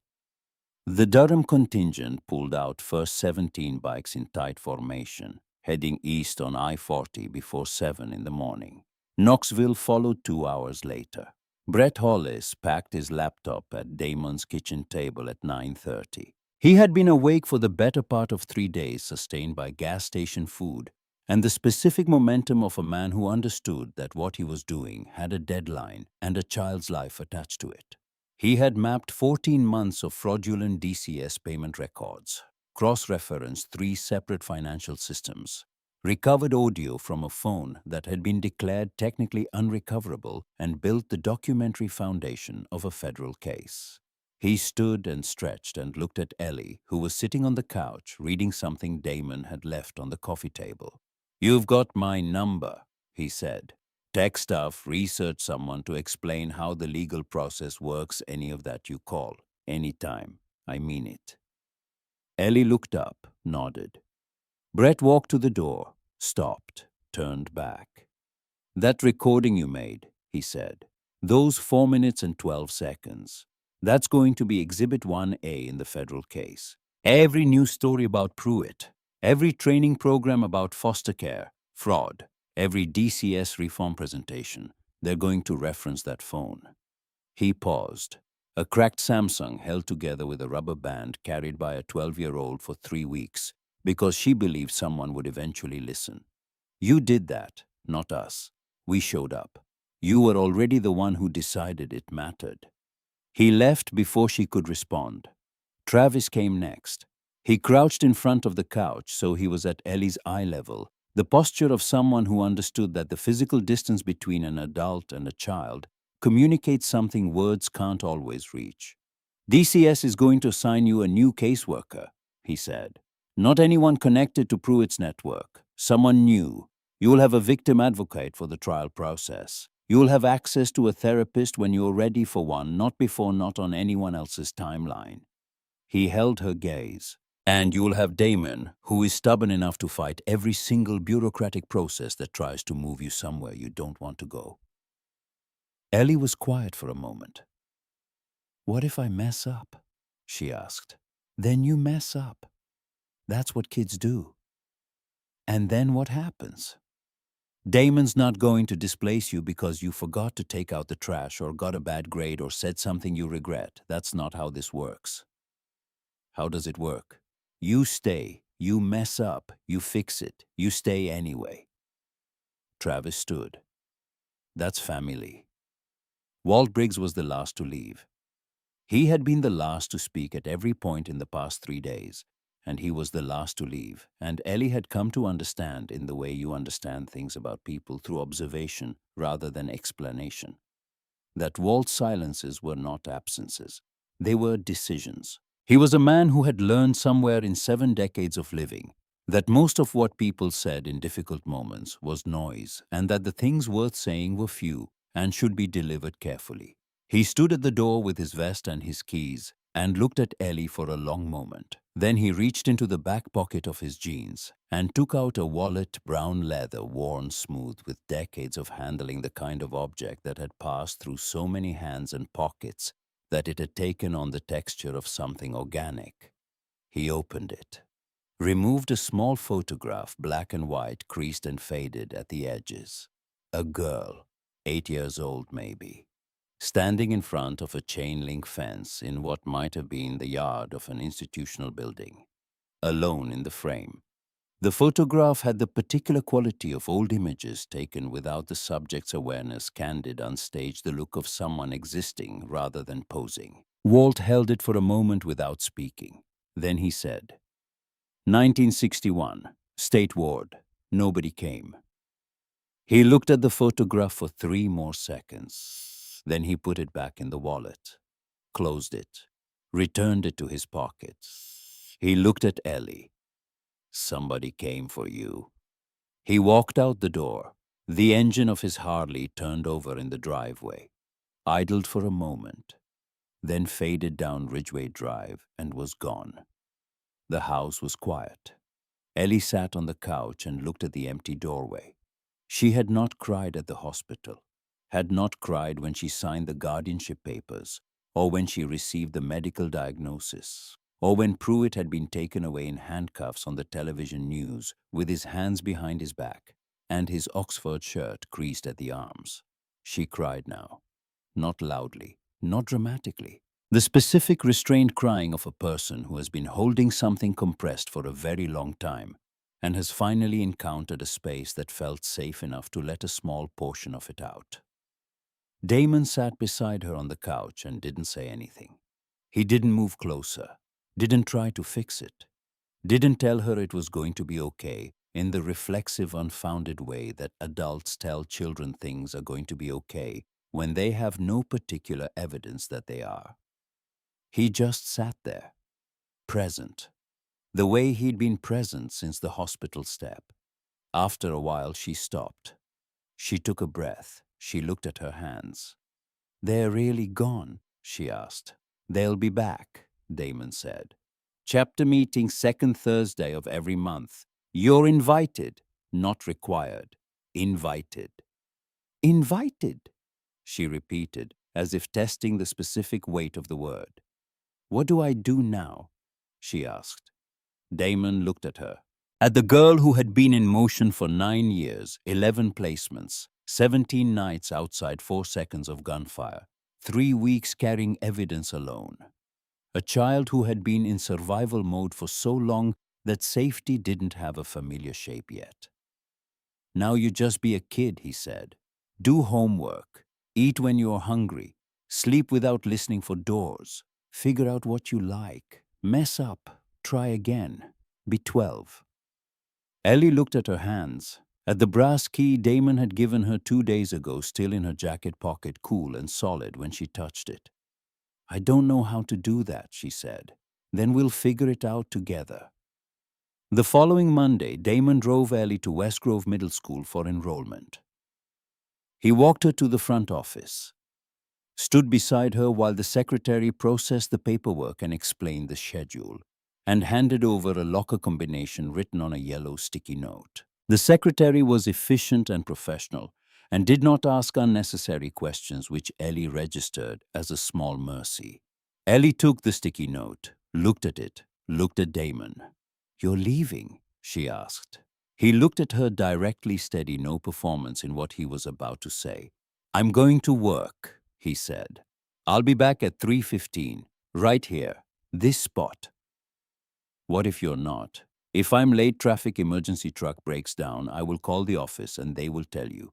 The Durham contingent pulled out first 17 bikes in tight formation, heading east on I-40 before 7 in the morning. Knoxville followed 2 hours later. Brett Hollis packed his laptop at Damon's kitchen table at 9:30. He had been awake for the better part of 3 days, sustained by gas station food and the specific momentum of a man who understood that what he was doing had a deadline and a child's life attached to it. He had mapped 14 months of fraudulent DCS payment records, cross-referenced 3 separate financial systems, recovered audio from a phone that had been declared technically unrecoverable, and built the documentary foundation of a federal case. He stood and stretched and looked at Ellie, who was sitting on the couch reading something Damon had left on the coffee table. "You've got my number," he said. "Tech stuff, research someone to explain how the legal process works, any of that you call. Anytime. I mean it." Ellie looked up, nodded. Brett walked to the door, stopped, turned back. "That recording you made," he said. "Those 4 minutes and 12 seconds. That's going to be Exhibit 1A in the federal case. Every news story about Pruitt, every training program about foster care, fraud, every DCS reform presentation, they're going to reference that phone." He paused. A cracked Samsung held together with a rubber band carried by a 12-year-old for 3 weeks because she believed someone would eventually listen. "You did that, not us. We showed up. You were already the one who decided it mattered." He left before she could respond. Travis came next. He crouched in front of the couch so he was at Ellie's eye level, the posture of someone who understood that the physical distance between an adult and a child communicates something words can't always reach. DCS is going to assign you a new caseworker, he said. Not anyone connected to Pruitt's network, someone new. You will have a victim advocate for the trial process. You will have access to a therapist when you're ready for one, not before, not on anyone else's timeline. He held her gaze. And you will have Damon, who is stubborn enough to fight every single bureaucratic process that tries to move you somewhere you don't want to go. Ellie was quiet for a moment. What if I mess up? She asked. Then you mess up. That's what kids do. And then what happens? Damon's not going to displace you because you forgot to take out the trash or got a bad grade or said something you regret. That's not how this works. How does it work? You stay, you mess up, you fix it, you stay anyway. Travis stood. That's family. Walt Briggs was the last to leave. He had been the last to speak at every point in the past 3 days, and he was the last to leave, and Ellie had come to understand in the way you understand things about people through observation rather than explanation, that Walt's silences were not absences. They were decisions. He was a man who had learned somewhere in 7 decades of living that most of what people said in difficult moments was noise and that the things worth saying were few and should be delivered carefully. He stood at the door with his vest and his keys and looked at Ellie for a long moment. Then he reached into the back pocket of his jeans and took out a wallet, brown leather, worn smooth with decades of handling the kind of object that had passed through so many hands and pockets that it had taken on the texture of something organic. He opened it, removed a small photograph, black and white, creased and faded at the edges. A girl, 8 years old maybe, standing in front of a chain-link fence in what might have been the yard of an institutional building, alone in the frame. The photograph had the particular quality of old images taken without the subject's awareness, candid, unstaged, the look of someone existing rather than posing. Walt held it for a moment without speaking. Then he said, 1961, State Ward. Nobody came. He looked at the photograph for 3 more seconds. Then he put it back in the wallet, closed it, returned it to his pocket. He looked at Ellie. Somebody came for you. He walked out the door. The engine of his Harley turned over in the driveway, idled for a moment, then faded down Ridgeway Drive and was gone. The house was quiet. Ellie sat on the couch and looked at the empty doorway. She had not cried at the hospital, had not cried when she signed the guardianship papers, or when she received the medical diagnosis, or when Pruitt had been taken away in handcuffs on the television news with his hands behind his back and his Oxford shirt creased at the arms. She cried now, not loudly, not dramatically. The specific restrained crying of a person who has been holding something compressed for a very long time and has finally encountered a space that felt safe enough to let a small portion of it out. Damon sat beside her on the couch and didn't say anything. He didn't move closer, didn't try to fix it, didn't tell her it was going to be okay in the reflexive, unfounded way that adults tell children things are going to be okay when they have no particular evidence that they are. He just sat there, present, the way he'd been present since the hospital step. After a while, she stopped. She took a breath. She looked at her hands. They're really gone, she asked. They'll be back, Damon said. Chapter meeting 2nd Thursday of every month. You're invited, not required. Invited. Invited, she repeated, as if testing the specific weight of the word. What do I do now? She asked. Damon looked at her. At the girl who had been in motion for 9 years, 11 placements, 17 nights outside 4 seconds of gunfire, 3 weeks carrying evidence alone. A child who had been in survival mode for so long that safety didn't have a familiar shape yet. Now you just be a kid, he said. Do homework, eat when you're hungry, sleep without listening for doors, figure out what you like. Mess up. Try again. Be 12. Ellie looked at her hands, at the brass key Damon had given her 2 days ago, still in her jacket pocket, cool and solid when she touched it. I don't know how to do that, she said. Then we'll figure it out together. The following Monday, Damon drove Ellie to West Grove Middle School for enrollment. He walked her to the front office, stood beside her while the secretary processed the paperwork and explained the schedule, and handed over a locker combination written on a yellow sticky note. The secretary was efficient and professional, and did not ask unnecessary questions, which Ellie registered as a small mercy. Ellie took the sticky note, looked at it, looked at Damon. "You're leaving?" she asked. He looked at her directly, steady, no performance in what he was about to say. "I'm going to work," he said. "I'll be back at 3:15, right here, this spot." "What if you're not? If I'm late, traffic emergency truck breaks down, I will call the office and they will tell you.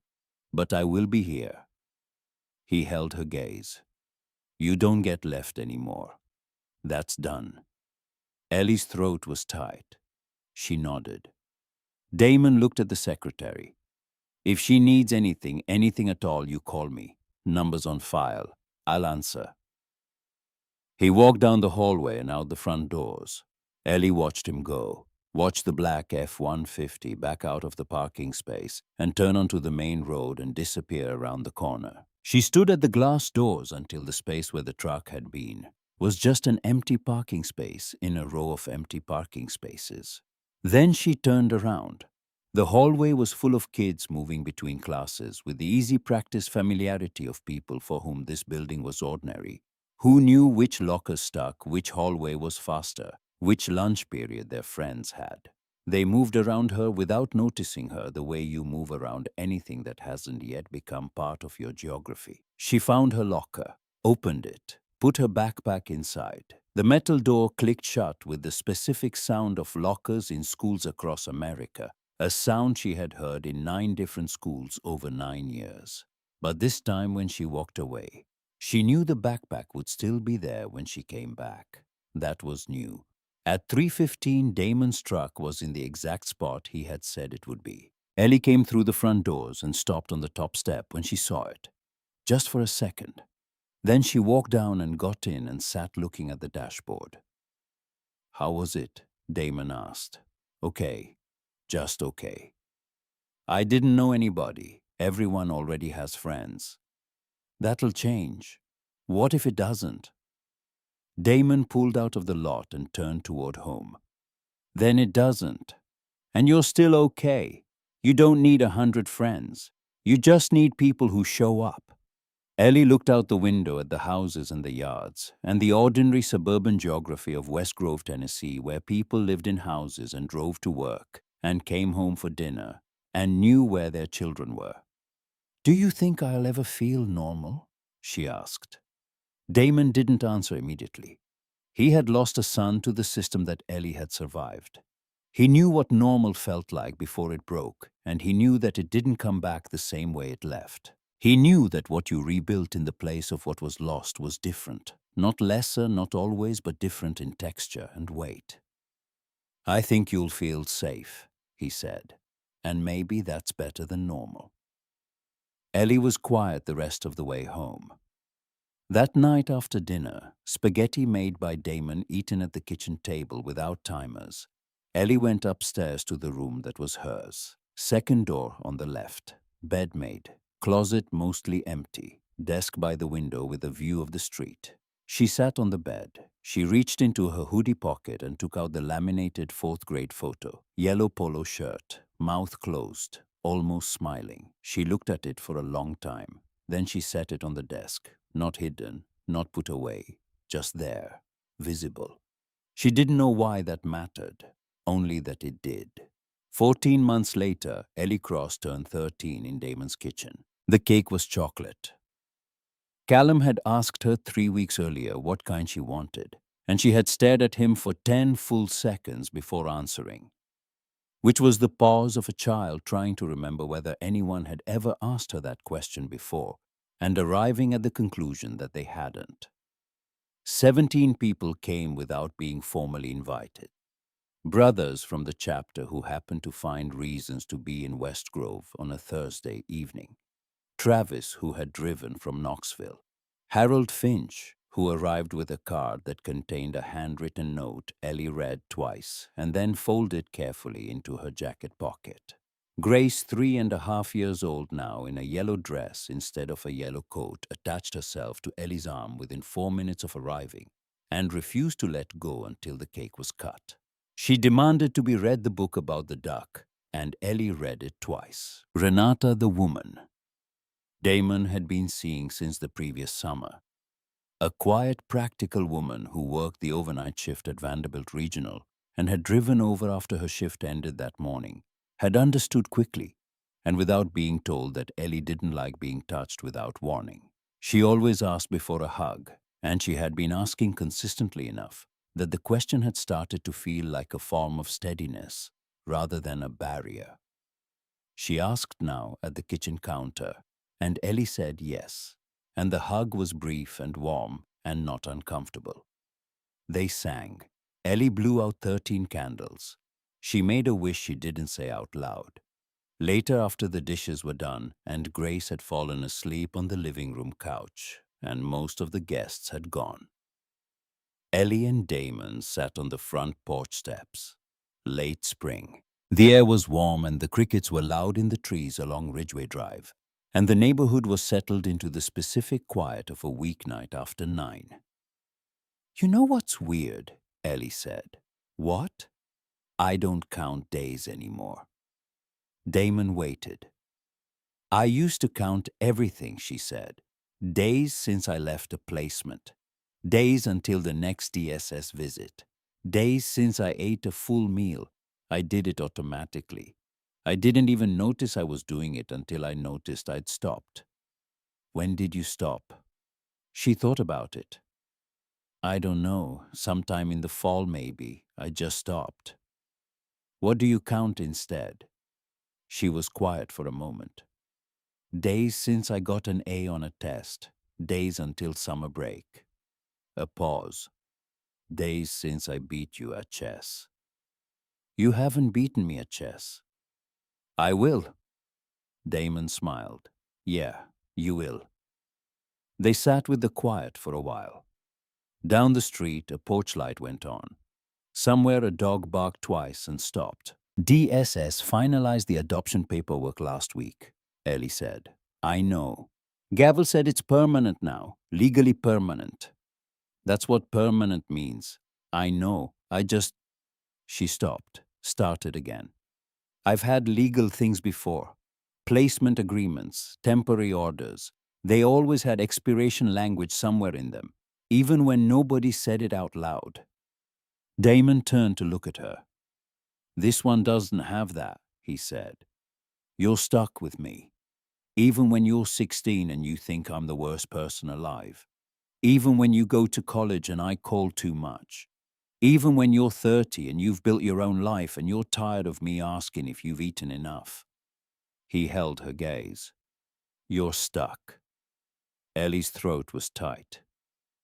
But I will be here." He held her gaze. "You don't get left anymore. That's done." Ellie's throat was tight. She nodded. Damon looked at the secretary. "If she needs anything, anything at all, you call me. Number's on file. I'll answer." He walked down the hallway and out the front doors. Ellie watched him go, watched the black F-150 back out of the parking space and turn onto the main road and disappear around the corner. She stood at the glass doors until the space where the truck had been was just an empty parking space in a row of empty parking spaces. Then she turned around. The hallway was full of kids moving between classes with the easy practice familiarity of people for whom this building was ordinary, who knew which locker stuck, which hallway was faster, which lunch period their friends had. They moved around her without noticing her, the way you move around anything that hasn't yet become part of your geography. She found her locker, opened it, put her backpack inside. The metal door clicked shut with the specific sound of lockers in schools across America, a sound she had heard in 9 different schools over 9 years. But this time when she walked away, she knew the backpack would still be there when she came back. That was new. At 3:15, Damon's truck was in the exact spot he had said it would be. Ellie came through the front doors and stopped on the top step when she saw it. Just for a second. Then she walked down and got in and sat looking at the dashboard. "How was it?" Damon asked. "Okay. Just okay. I didn't know anybody. Everyone already has friends." "That'll change." "What if it doesn't?" Damon pulled out of the lot and turned toward home. "Then it doesn't. And you're still okay. You don't need 100 friends. You just need people who show up." Ellie looked out the window at the houses and the yards, and the ordinary suburban geography of West Grove, Tennessee, where people lived in houses and drove to work and came home for dinner and knew where their children were. "Do you think I'll ever feel normal?" she asked. Damon didn't answer immediately. He had lost a son to the system that Ellie had survived. He knew what normal felt like before it broke, and he knew that it didn't come back the same way it left. He knew that what you rebuilt in the place of what was lost was different. Not lesser, not always, but different in texture and weight. "I think you'll feel safe," he said, "and maybe that's better than normal." Ellie was quiet the rest of the way home. That night after dinner, spaghetti made by Damon eaten at the kitchen table without timers, Ellie went upstairs to the room that was hers. Second door on the left, bed made, closet mostly empty, desk by the window with a view of the street. She sat on the bed. She reached into her hoodie pocket and took out the laminated 4th grade photo. Yellow polo shirt, mouth closed, almost smiling. She looked at it for a long time. Then she set it on the desk, not hidden, not put away, just there, visible. She didn't know why that mattered, only that it did. 14 months later, Ellie Cross turned 13 in Damon's kitchen. The cake was chocolate. Callum had asked her 3 weeks earlier what kind she wanted, and she had stared at him for 10 full seconds before answering, which was the pause of a child trying to remember whether anyone had ever asked her that question before, and arriving at the conclusion that they hadn't. 17 people came without being formally invited. Brothers from the chapter who happened to find reasons to be in West Grove on a Thursday evening. Travis, who had driven from Knoxville. Harold Finch, who arrived with a card that contained a handwritten note Ellie read twice and then folded carefully into her jacket pocket. Grace, 3.5 years old now, in a yellow dress instead of a yellow coat, attached herself to Ellie's arm within 4 minutes of arriving and refused to let go until the cake was cut. She demanded to be read the book about the duck, and Ellie read it twice. Renata, the woman Damon had been seeing since the previous summer. A quiet, practical woman who worked the overnight shift at Vanderbilt Regional and had driven over after her shift ended that morning, had understood quickly and without being told that Ellie didn't like being touched without warning. She always asked before a hug, and she had been asking consistently enough that the question had started to feel like a form of steadiness rather than a barrier. She asked now at the kitchen counter, and Ellie said yes, and the hug was brief and warm and not uncomfortable. They sang. Ellie blew out 13 candles. She made a wish she didn't say out loud. Later, after the dishes were done and Grace had fallen asleep on the living room couch and most of the guests had gone, Ellie and Damon sat on the front porch steps. Late spring. The air was warm and the crickets were loud in the trees along Ridgeway Drive, and the neighborhood was settled into the specific quiet of a weeknight after 9. "You know what's weird?" Ellie said. "What?" "I don't count days anymore." Damon waited. "I used to count everything," she said. "Days since I left a placement. Days until the next DSS visit. Days since I ate a full meal. I did it automatically. I didn't even notice I was doing it until I noticed I'd stopped." "When did you stop?" She thought about it. "I don't know. Sometime in the fall, maybe. I just stopped." "What do you count instead?" She was quiet for a moment. "Days since I got an A on a test. Days until summer break." A pause. "Days since I beat you at chess." "You haven't beaten me at chess." "I will." Damon smiled. "Yeah, you will." They sat with the quiet for a while. Down the street, a porch light went on. Somewhere a dog barked twice and stopped. "DSS finalized the adoption paperwork last week," Ellie said. "I know. Gavel said it's permanent now, legally permanent." "That's what permanent means." "I know. I just—" She stopped, started again. "I've had legal things before. Placement agreements, temporary orders. They always had expiration language somewhere in them, even when nobody said it out loud." Damon turned to look at her. "This one doesn't have that," he said. "You're stuck with me. Even when you're 16 and you think I'm the worst person alive. Even when you go to college and I call too much. Even when you're 30 and you've built your own life and you're tired of me asking if you've eaten enough." He held her gaze. "You're stuck." Ellie's throat was tight.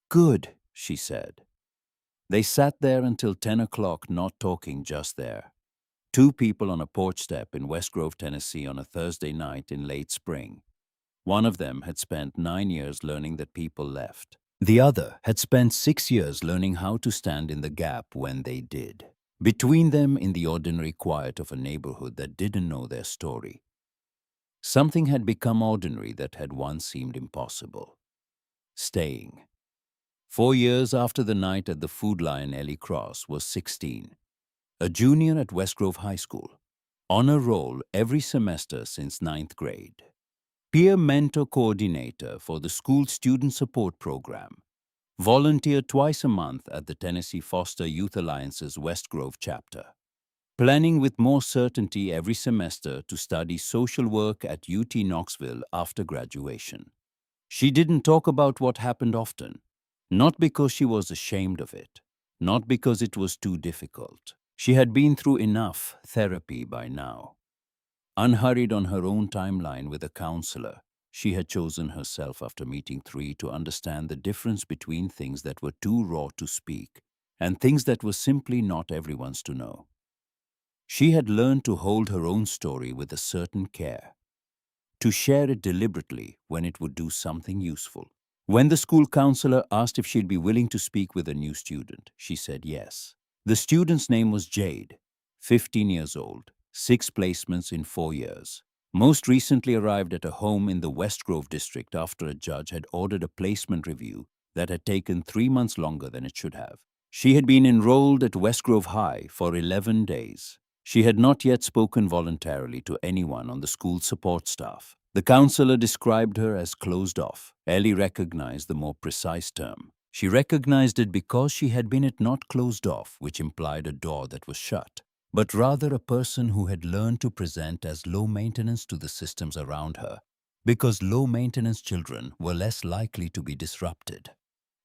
"Good," she said. They sat there until 10 o'clock, not talking, just there. Two people on a porch step in West Grove, Tennessee on a Thursday night in late spring. One of them had spent 9 years learning that people left. The other had spent 6 years learning how to stand in the gap when they did. Between them, in the ordinary quiet of a neighborhood that didn't know their story, something had become ordinary that had once seemed impossible. Staying. 4 years after the night at the Food Lion, Ellie Cross was 16, a junior at West Grove High School, on a roll every semester since 9th grade. Peer mentor coordinator for the school student support program. Volunteer twice a month at the Tennessee Foster Youth Alliance's West Grove chapter. Planning with more certainty every semester to study social work at UT Knoxville after graduation. She didn't talk about what happened often, not because she was ashamed of it, not because it was too difficult. She had been through enough therapy by now. Unhurried on her own timeline with a counselor, She had chosen herself after meeting 3 to understand the difference between things that were too raw to speak and things that were simply not everyone's to know. She had learned to hold her own story with a certain care, to share it deliberately when it would do something useful. When the school counselor asked if she'd be willing to speak with a new student, she said yes. The student's name was Jade, 15 years old, 6 placements in 4 years. Most recently arrived at a home in the West Grove district after a judge had ordered a placement review that had taken 3 months longer than it should have. She had been enrolled at West Grove High for 11 days. She had not yet spoken voluntarily to anyone on the school support staff. The counselor described her as closed off. Ellie recognized the more precise term. She recognized it because she had been at not closed off, which implied a door that was shut, but rather a person who had learned to present as low maintenance to the systems around her, because low maintenance children were less likely to be disrupted.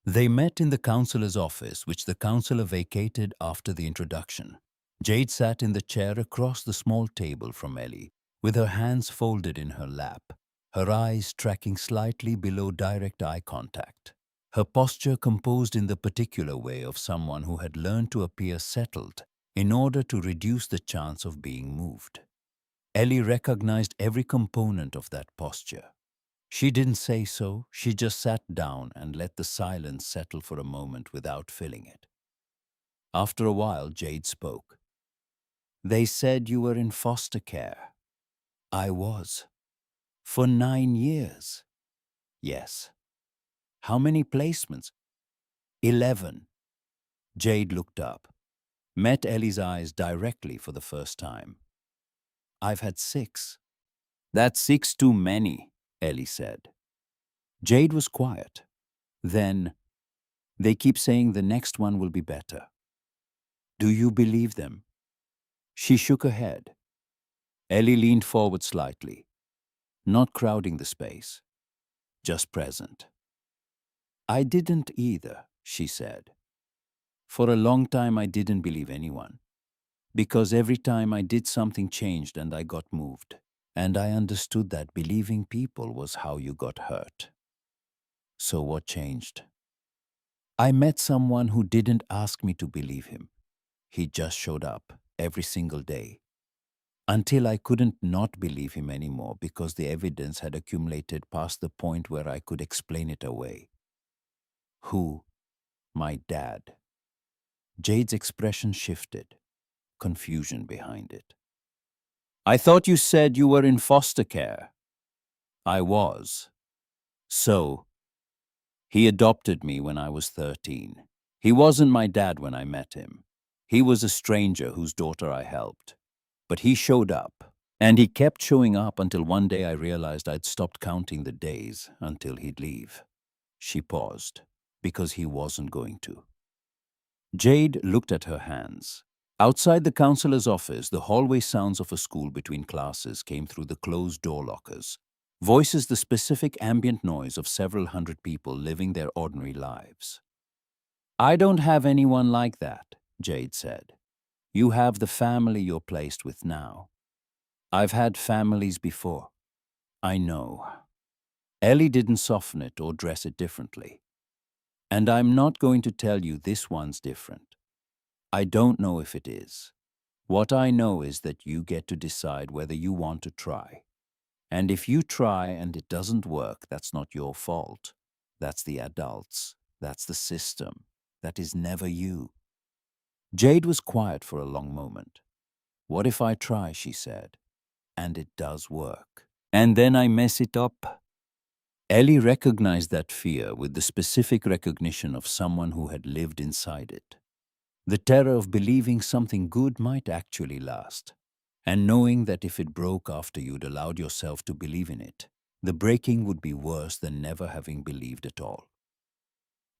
They met in the counselor's office, which the counselor vacated after the introduction. Jade sat in the chair across the small table from Ellie, with her hands folded in her lap, her eyes tracking slightly below direct eye contact. Her posture composed in the particular way of someone who had learned to appear settled in order to reduce the chance of being moved. Ellie recognized every component of that posture. She didn't say so, she just sat down and let the silence settle for a moment without filling it. After a while, Jade spoke. "They said you were in foster care." "I was. For 9 years." "Yes." "How many placements?" 11. Jade looked up, met Ellie's eyes directly for the first time. "I've had 6. "That's 6 too many," Ellie said. Jade was quiet. Then, "They keep saying the next one will be better." "Do you believe them?" She shook her head. Ellie leaned forward slightly, not crowding the space, just present. "I didn't either," she said. "For a long time I didn't believe anyone, because every time I did something changed and I got moved, and I understood that believing people was how you got hurt." "So what changed?" "I met someone who didn't ask me to believe him. He just showed up every single day, until I couldn't not believe him anymore because the evidence had accumulated past the point where I could explain it away." "Who?" "My dad." Jade's expression shifted, confusion behind it. "I thought you said you were in foster care." "I was. So, he adopted me when I was 13. He wasn't my dad when I met him. He was a stranger whose daughter I helped. But he showed up, and he kept showing up until one day I realized I'd stopped counting the days until he'd leave." She paused, because he wasn't going to. Jade looked at her hands. Outside the counselor's office, the hallway sounds of a school between classes came through the closed door lockers. Voices the specific ambient noise of several hundred people living their ordinary lives. "I don't have anyone like that," Jade said. "You have the family you're placed with now. I've had families before." "I know." Ellie didn't soften it or dress it differently. "And I'm not going to tell you this one's different. I don't know if it is. What I know is that you get to decide whether you want to try. And if you try and it doesn't work, that's not your fault. That's the adults. That's the system. That is never you." Jade was quiet for a long moment. "What if I try," she said, "and it does work? And then I mess it up?" Ellie recognized that fear with the specific recognition of someone who had lived inside it. The terror of believing something good might actually last, and knowing that if it broke after you'd allowed yourself to believe in it, the breaking would be worse than never having believed at all.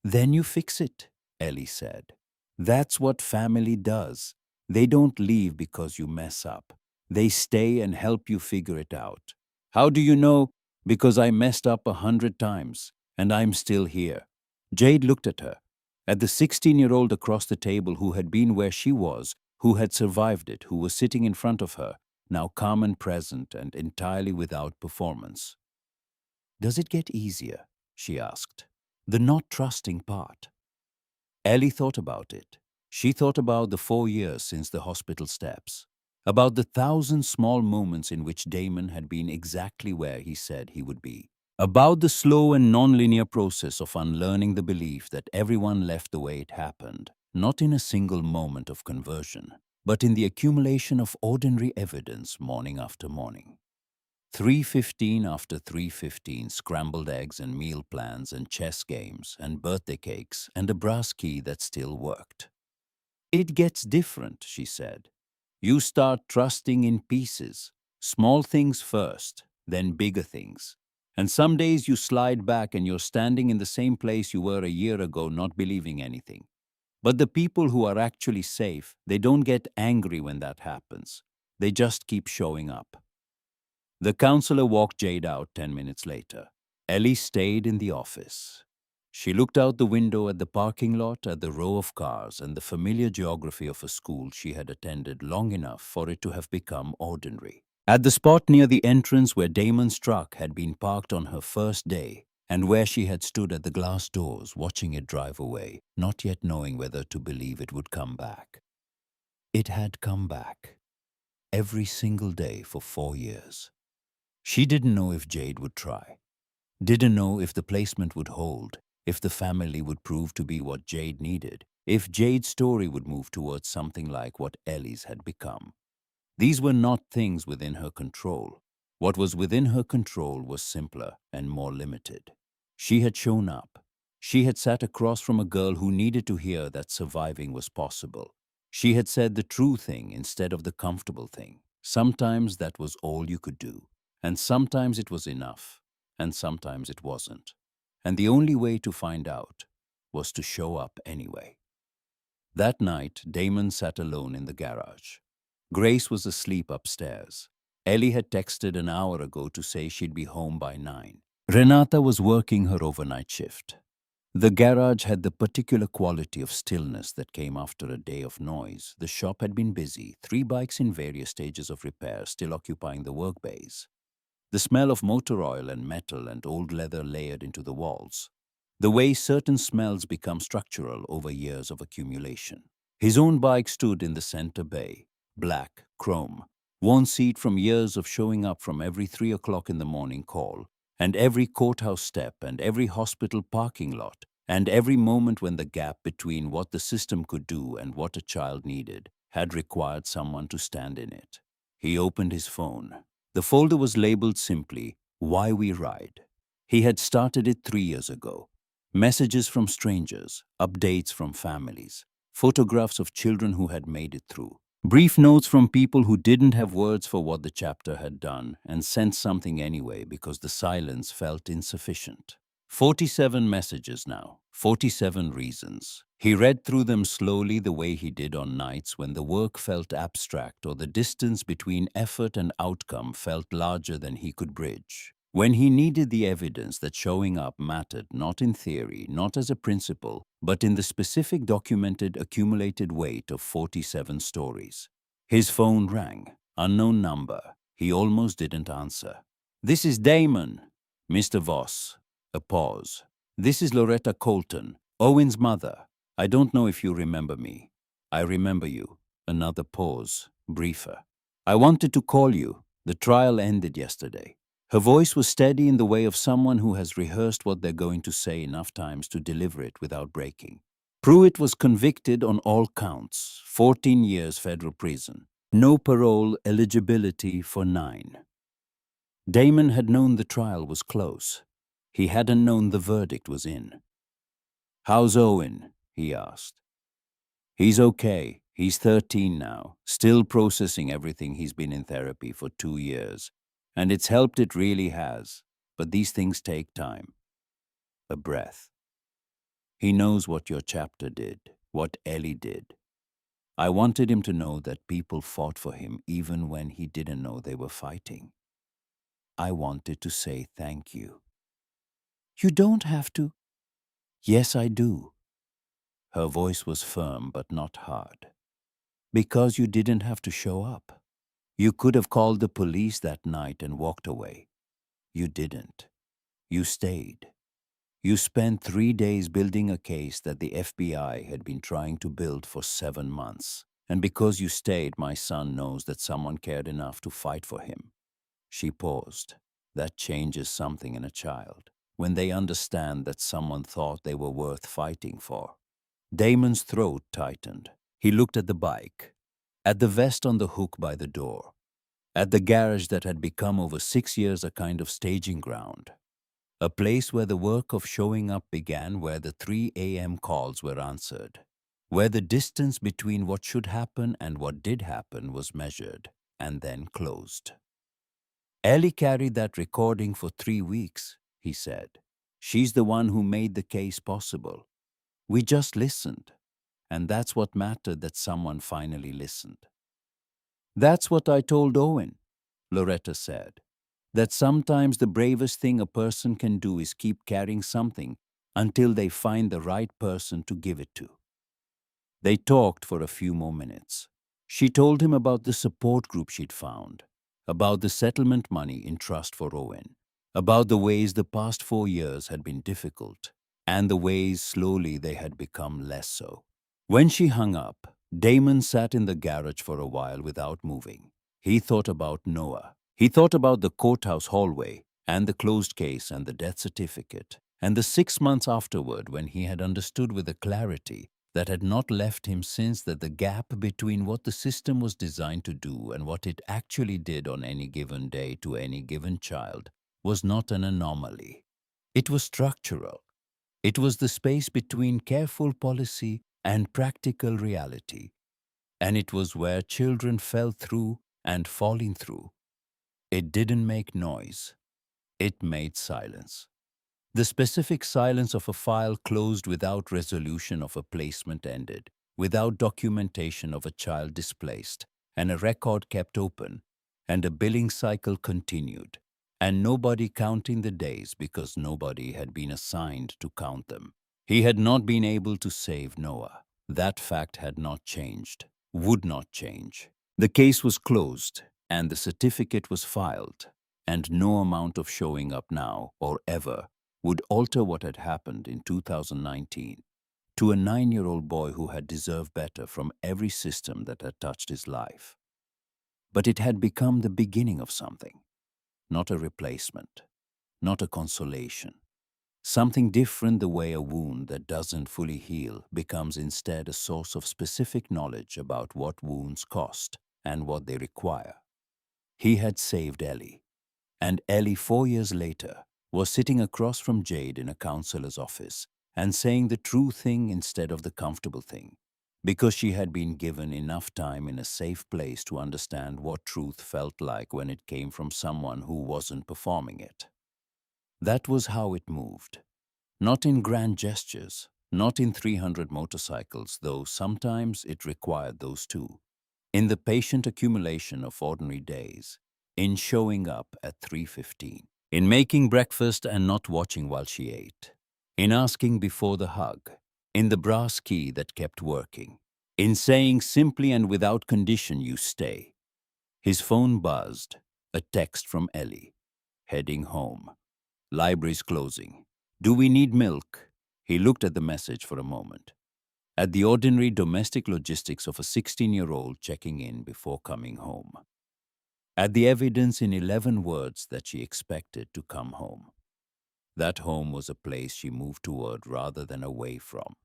"Then you fix it," Ellie said. "That's what family does. They don't leave because you mess up. They stay and help you figure it out." "How do you know?" "Because I messed up 100 times, and I'm still here." Jade looked at her, at the 16-year-old across the table who had been where she was, who had survived it, who was sitting in front of her, now calm and present and entirely without performance. Does it get easier? She asked. The not trusting part. Ellie thought about it. She thought about the 4 years since the hospital steps, about the thousand small moments in which Damon had been exactly where he said he would be, about the slow and non-linear process of unlearning the belief that everyone left the way it happened, not in a single moment of conversion, but in the accumulation of ordinary evidence morning after morning. 3:15 after 3:15, scrambled eggs and meal plans and chess games and birthday cakes and a brass key that still worked. It gets different, she said. You start trusting in pieces, small things first, then bigger things. And some days you slide back and you're standing in the same place you were a year ago, not believing anything. But the people who are actually safe, they don't get angry when that happens. They just keep showing up. The counselor walked Jade out 10 minutes later. Ellie stayed in the office. She looked out the window at the parking lot, at the row of cars, and the familiar geography of a school she had attended long enough for it to have become ordinary. At the spot near the entrance where Damon's truck had been parked on her first day, and where she had stood at the glass doors watching it drive away, not yet knowing whether to believe it would come back. It had come back. Every single day for 4 years. She didn't know if Jade would try. Didn't know if the placement would hold, if the family would prove to be what Jade needed, if Jade's story would move towards something like what Ellie's had become. These were not things within her control. What was within her control was simpler and more limited. She had shown up. She had sat across from a girl who needed to hear that surviving was possible. She had said the true thing instead of the comfortable thing. Sometimes that was all you could do. And sometimes it was enough, and sometimes it wasn't. And the only way to find out was to show up anyway. That night, Damon sat alone in the garage. Grace was asleep upstairs. Ellie had texted an hour ago to say she'd be home by 9. Renata was working her overnight shift. The garage had the particular quality of stillness that came after a day of noise. The shop had been busy, 3 bikes in various stages of repair still occupying the work bays. The smell of motor oil and metal and old leather layered into the walls. The way certain smells become structural over years of accumulation. His own bike stood in the center bay, black, chrome, worn seat from years of showing up from every 3 o'clock in the morning call, and every courthouse step and every hospital parking lot, and every moment when the gap between what the system could do and what a child needed had required someone to stand in it. He opened his phone. The folder was labeled simply, Why We Ride. He had started it 3 years ago. Messages from strangers, updates from families, photographs of children who had made it through, brief notes from people who didn't have words for what the chapter had done and sent something anyway because the silence felt insufficient. 47 messages now, 47 reasons. He read through them slowly the way he did on nights when the work felt abstract or the distance between effort and outcome felt larger than he could bridge. When he needed the evidence that showing up mattered not in theory, not as a principle, but in the specific documented accumulated weight of 47 stories. His phone rang. Unknown number. He almost didn't answer. This is Damon. Mr. Voss. A pause. This is Loretta Colton, Owen's mother. I don't know if you remember me. I remember you. Another pause, briefer. I wanted to call you. The trial ended yesterday. Her voice was steady in the way of someone who has rehearsed what they're going to say enough times to deliver it without breaking. Pruitt was convicted on all counts, 14 years federal prison. No parole eligibility for 9. Damon had known the trial was close. He hadn't known the verdict was in. How's Owen? He asked. He's okay. He's 13 now, still processing everything. He's been in therapy for 2 years. And it's helped, it really has. But these things take time. A breath. He knows what your chapter did, what Ellie did. I wanted him to know that people fought for him even when he didn't know they were fighting. I wanted to say thank you. You don't have to. Yes, I do. Her voice was firm but not hard. Because you didn't have to show up. You could have called the police that night and walked away. You didn't. You stayed. You spent 3 days building a case that the FBI had been trying to build for 7 months. And because you stayed, my son knows that someone cared enough to fight for him. She paused. That changes something in a child, when they understand that someone thought they were worth fighting for. Damon's throat tightened. He looked at the bike, at the vest on the hook by the door, at the garage that had become over 6 years a kind of staging ground. A place where the work of showing up began, where the 3 a.m. calls were answered, where the distance between what should happen and what did happen was measured and then closed. Ellie carried that recording for 3 weeks, he said. She's the one who made the case possible. We just listened, and that's what mattered, that someone finally listened. That's what I told Owen, Loretta said, that sometimes the bravest thing a person can do is keep carrying something until they find the right person to give it to. They talked for a few more minutes. She told him about the support group she'd found, about the settlement money in trust for Owen, about the ways the past 4 years had been difficult, and the ways slowly they had become less so. When she hung up, Damon sat in the garage for a while without moving. He thought about Noah. He thought about the courthouse hallway, and the closed case and the death certificate, and the 6 months afterward when he had understood with a clarity that had not left him since, that the gap between what the system was designed to do and what it actually did on any given day to any given child was not an anomaly. It was structural. It was the space between careful policy and practical reality. And it was where children fell through and falling through. It didn't make noise. It made silence. The specific silence of a file closed without resolution of a placement ended, without documentation of a child displaced, and a record kept open, and a billing cycle continued, and nobody counting the days because nobody had been assigned to count them. He had not been able to save Noah. That fact had not changed, would not change. The case was closed, and the certificate was filed, and no amount of showing up now or ever would alter what had happened in 2019 to a 9-year-old boy who had deserved better from every system that had touched his life. But it had become the beginning of something, not a replacement, not a consolation. Something different, the way a wound that doesn't fully heal becomes instead a source of specific knowledge about what wounds cost and what they require. He had saved Ellie, and Ellie 4 years later was sitting across from Jade in a counselor's office and saying the true thing instead of the comfortable thing, because she had been given enough time in a safe place to understand what truth felt like when it came from someone who wasn't performing it. That was how it moved. Not in grand gestures, not in 300 motorcycles, though sometimes it required those too. In the patient accumulation of ordinary days, in showing up at 3:15, in making breakfast and not watching while she ate, in asking before the hug, in the brass key that kept working, in saying simply and without condition, "You stay." His phone buzzed, a text from Ellie. Heading home. Library's closing. Do we need milk? He looked at the message for a moment, at the ordinary domestic logistics of a 16-year-old checking in before coming home, at the evidence in 11 words that she expected to come home. That home was a place she moved toward rather than away from.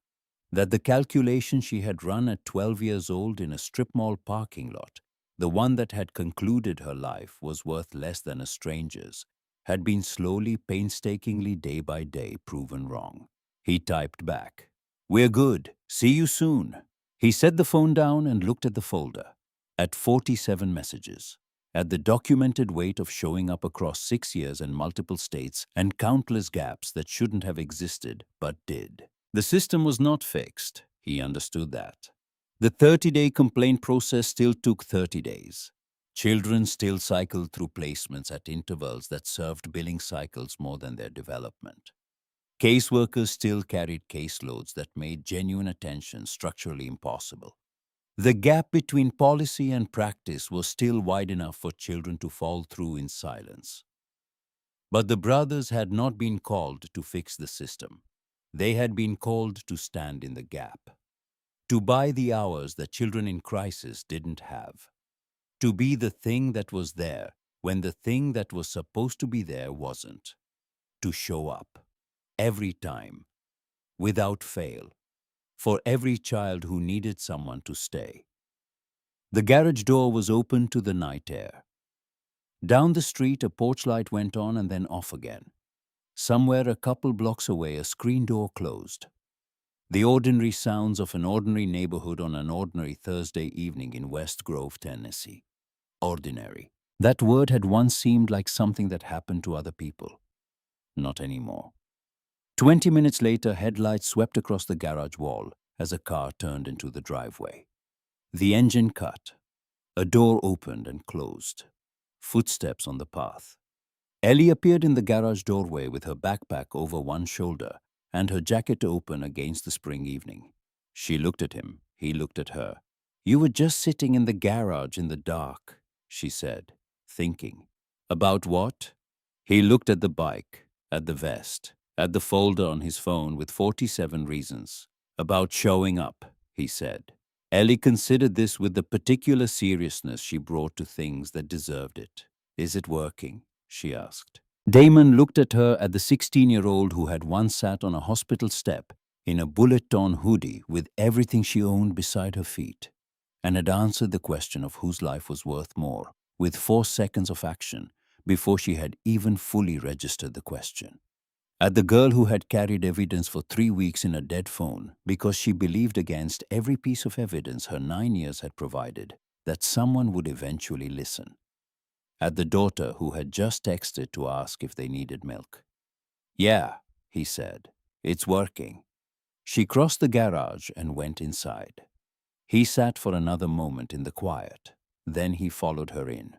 That the calculation she had run at 12 years old in a strip mall parking lot, the one that had concluded her life was worth less than a stranger's, had been slowly, painstakingly, day by day proven wrong. He typed back, "We're good. See you soon." He set the phone down and looked at the folder, at 47 messages, at the documented weight of showing up across 6 years and multiple states and countless gaps that shouldn't have existed but did. The system was not fixed. He understood that. The 30-day complaint process still took 30 days. Children still cycled through placements at intervals that served billing cycles more than their development. Caseworkers still carried caseloads that made genuine attention structurally impossible. The gap between policy and practice was still wide enough for children to fall through in silence. But the brothers had not been called to fix the system. They had been called to stand in the gap, to buy the hours that children in crisis didn't have, to be the thing that was there when the thing that was supposed to be there wasn't, to show up every time, without fail, for every child who needed someone to stay. The garage door was open to the night air. Down the street, a porch light went on and then off again. Somewhere a couple blocks away, a screen door closed. The ordinary sounds of an ordinary neighborhood on an ordinary Thursday evening in West Grove, Tennessee. Ordinary. That word had once seemed like something that happened to other people. Not anymore. 20 minutes later, headlights swept across the garage wall as a car turned into the driveway. The engine cut. A door opened and closed. Footsteps on the path. Ellie appeared in the garage doorway with her backpack over one shoulder and her jacket open against the spring evening. She looked at him. He looked at her. "You were just sitting in the garage in the dark," she said, thinking. About what? He looked at the bike, at the vest, at the folder on his phone with 47 reasons. About showing up, he said. Ellie considered this with the particular seriousness she brought to things that deserved it. "Is it working?" she asked. Damon looked at her, at the 16-year-old who had once sat on a hospital step in a bullet-torn hoodie with everything she owned beside her feet, and had answered the question of whose life was worth more, with 4 seconds of action before she had even fully registered the question. At the girl who had carried evidence for 3 weeks in a dead phone because she believed against every piece of evidence her 9 years had provided that someone would eventually listen. At the daughter who had just texted to ask if they needed milk. "Yeah," he said, "it's working." She crossed the garage and went inside. He sat for another moment in the quiet. Then he followed her in.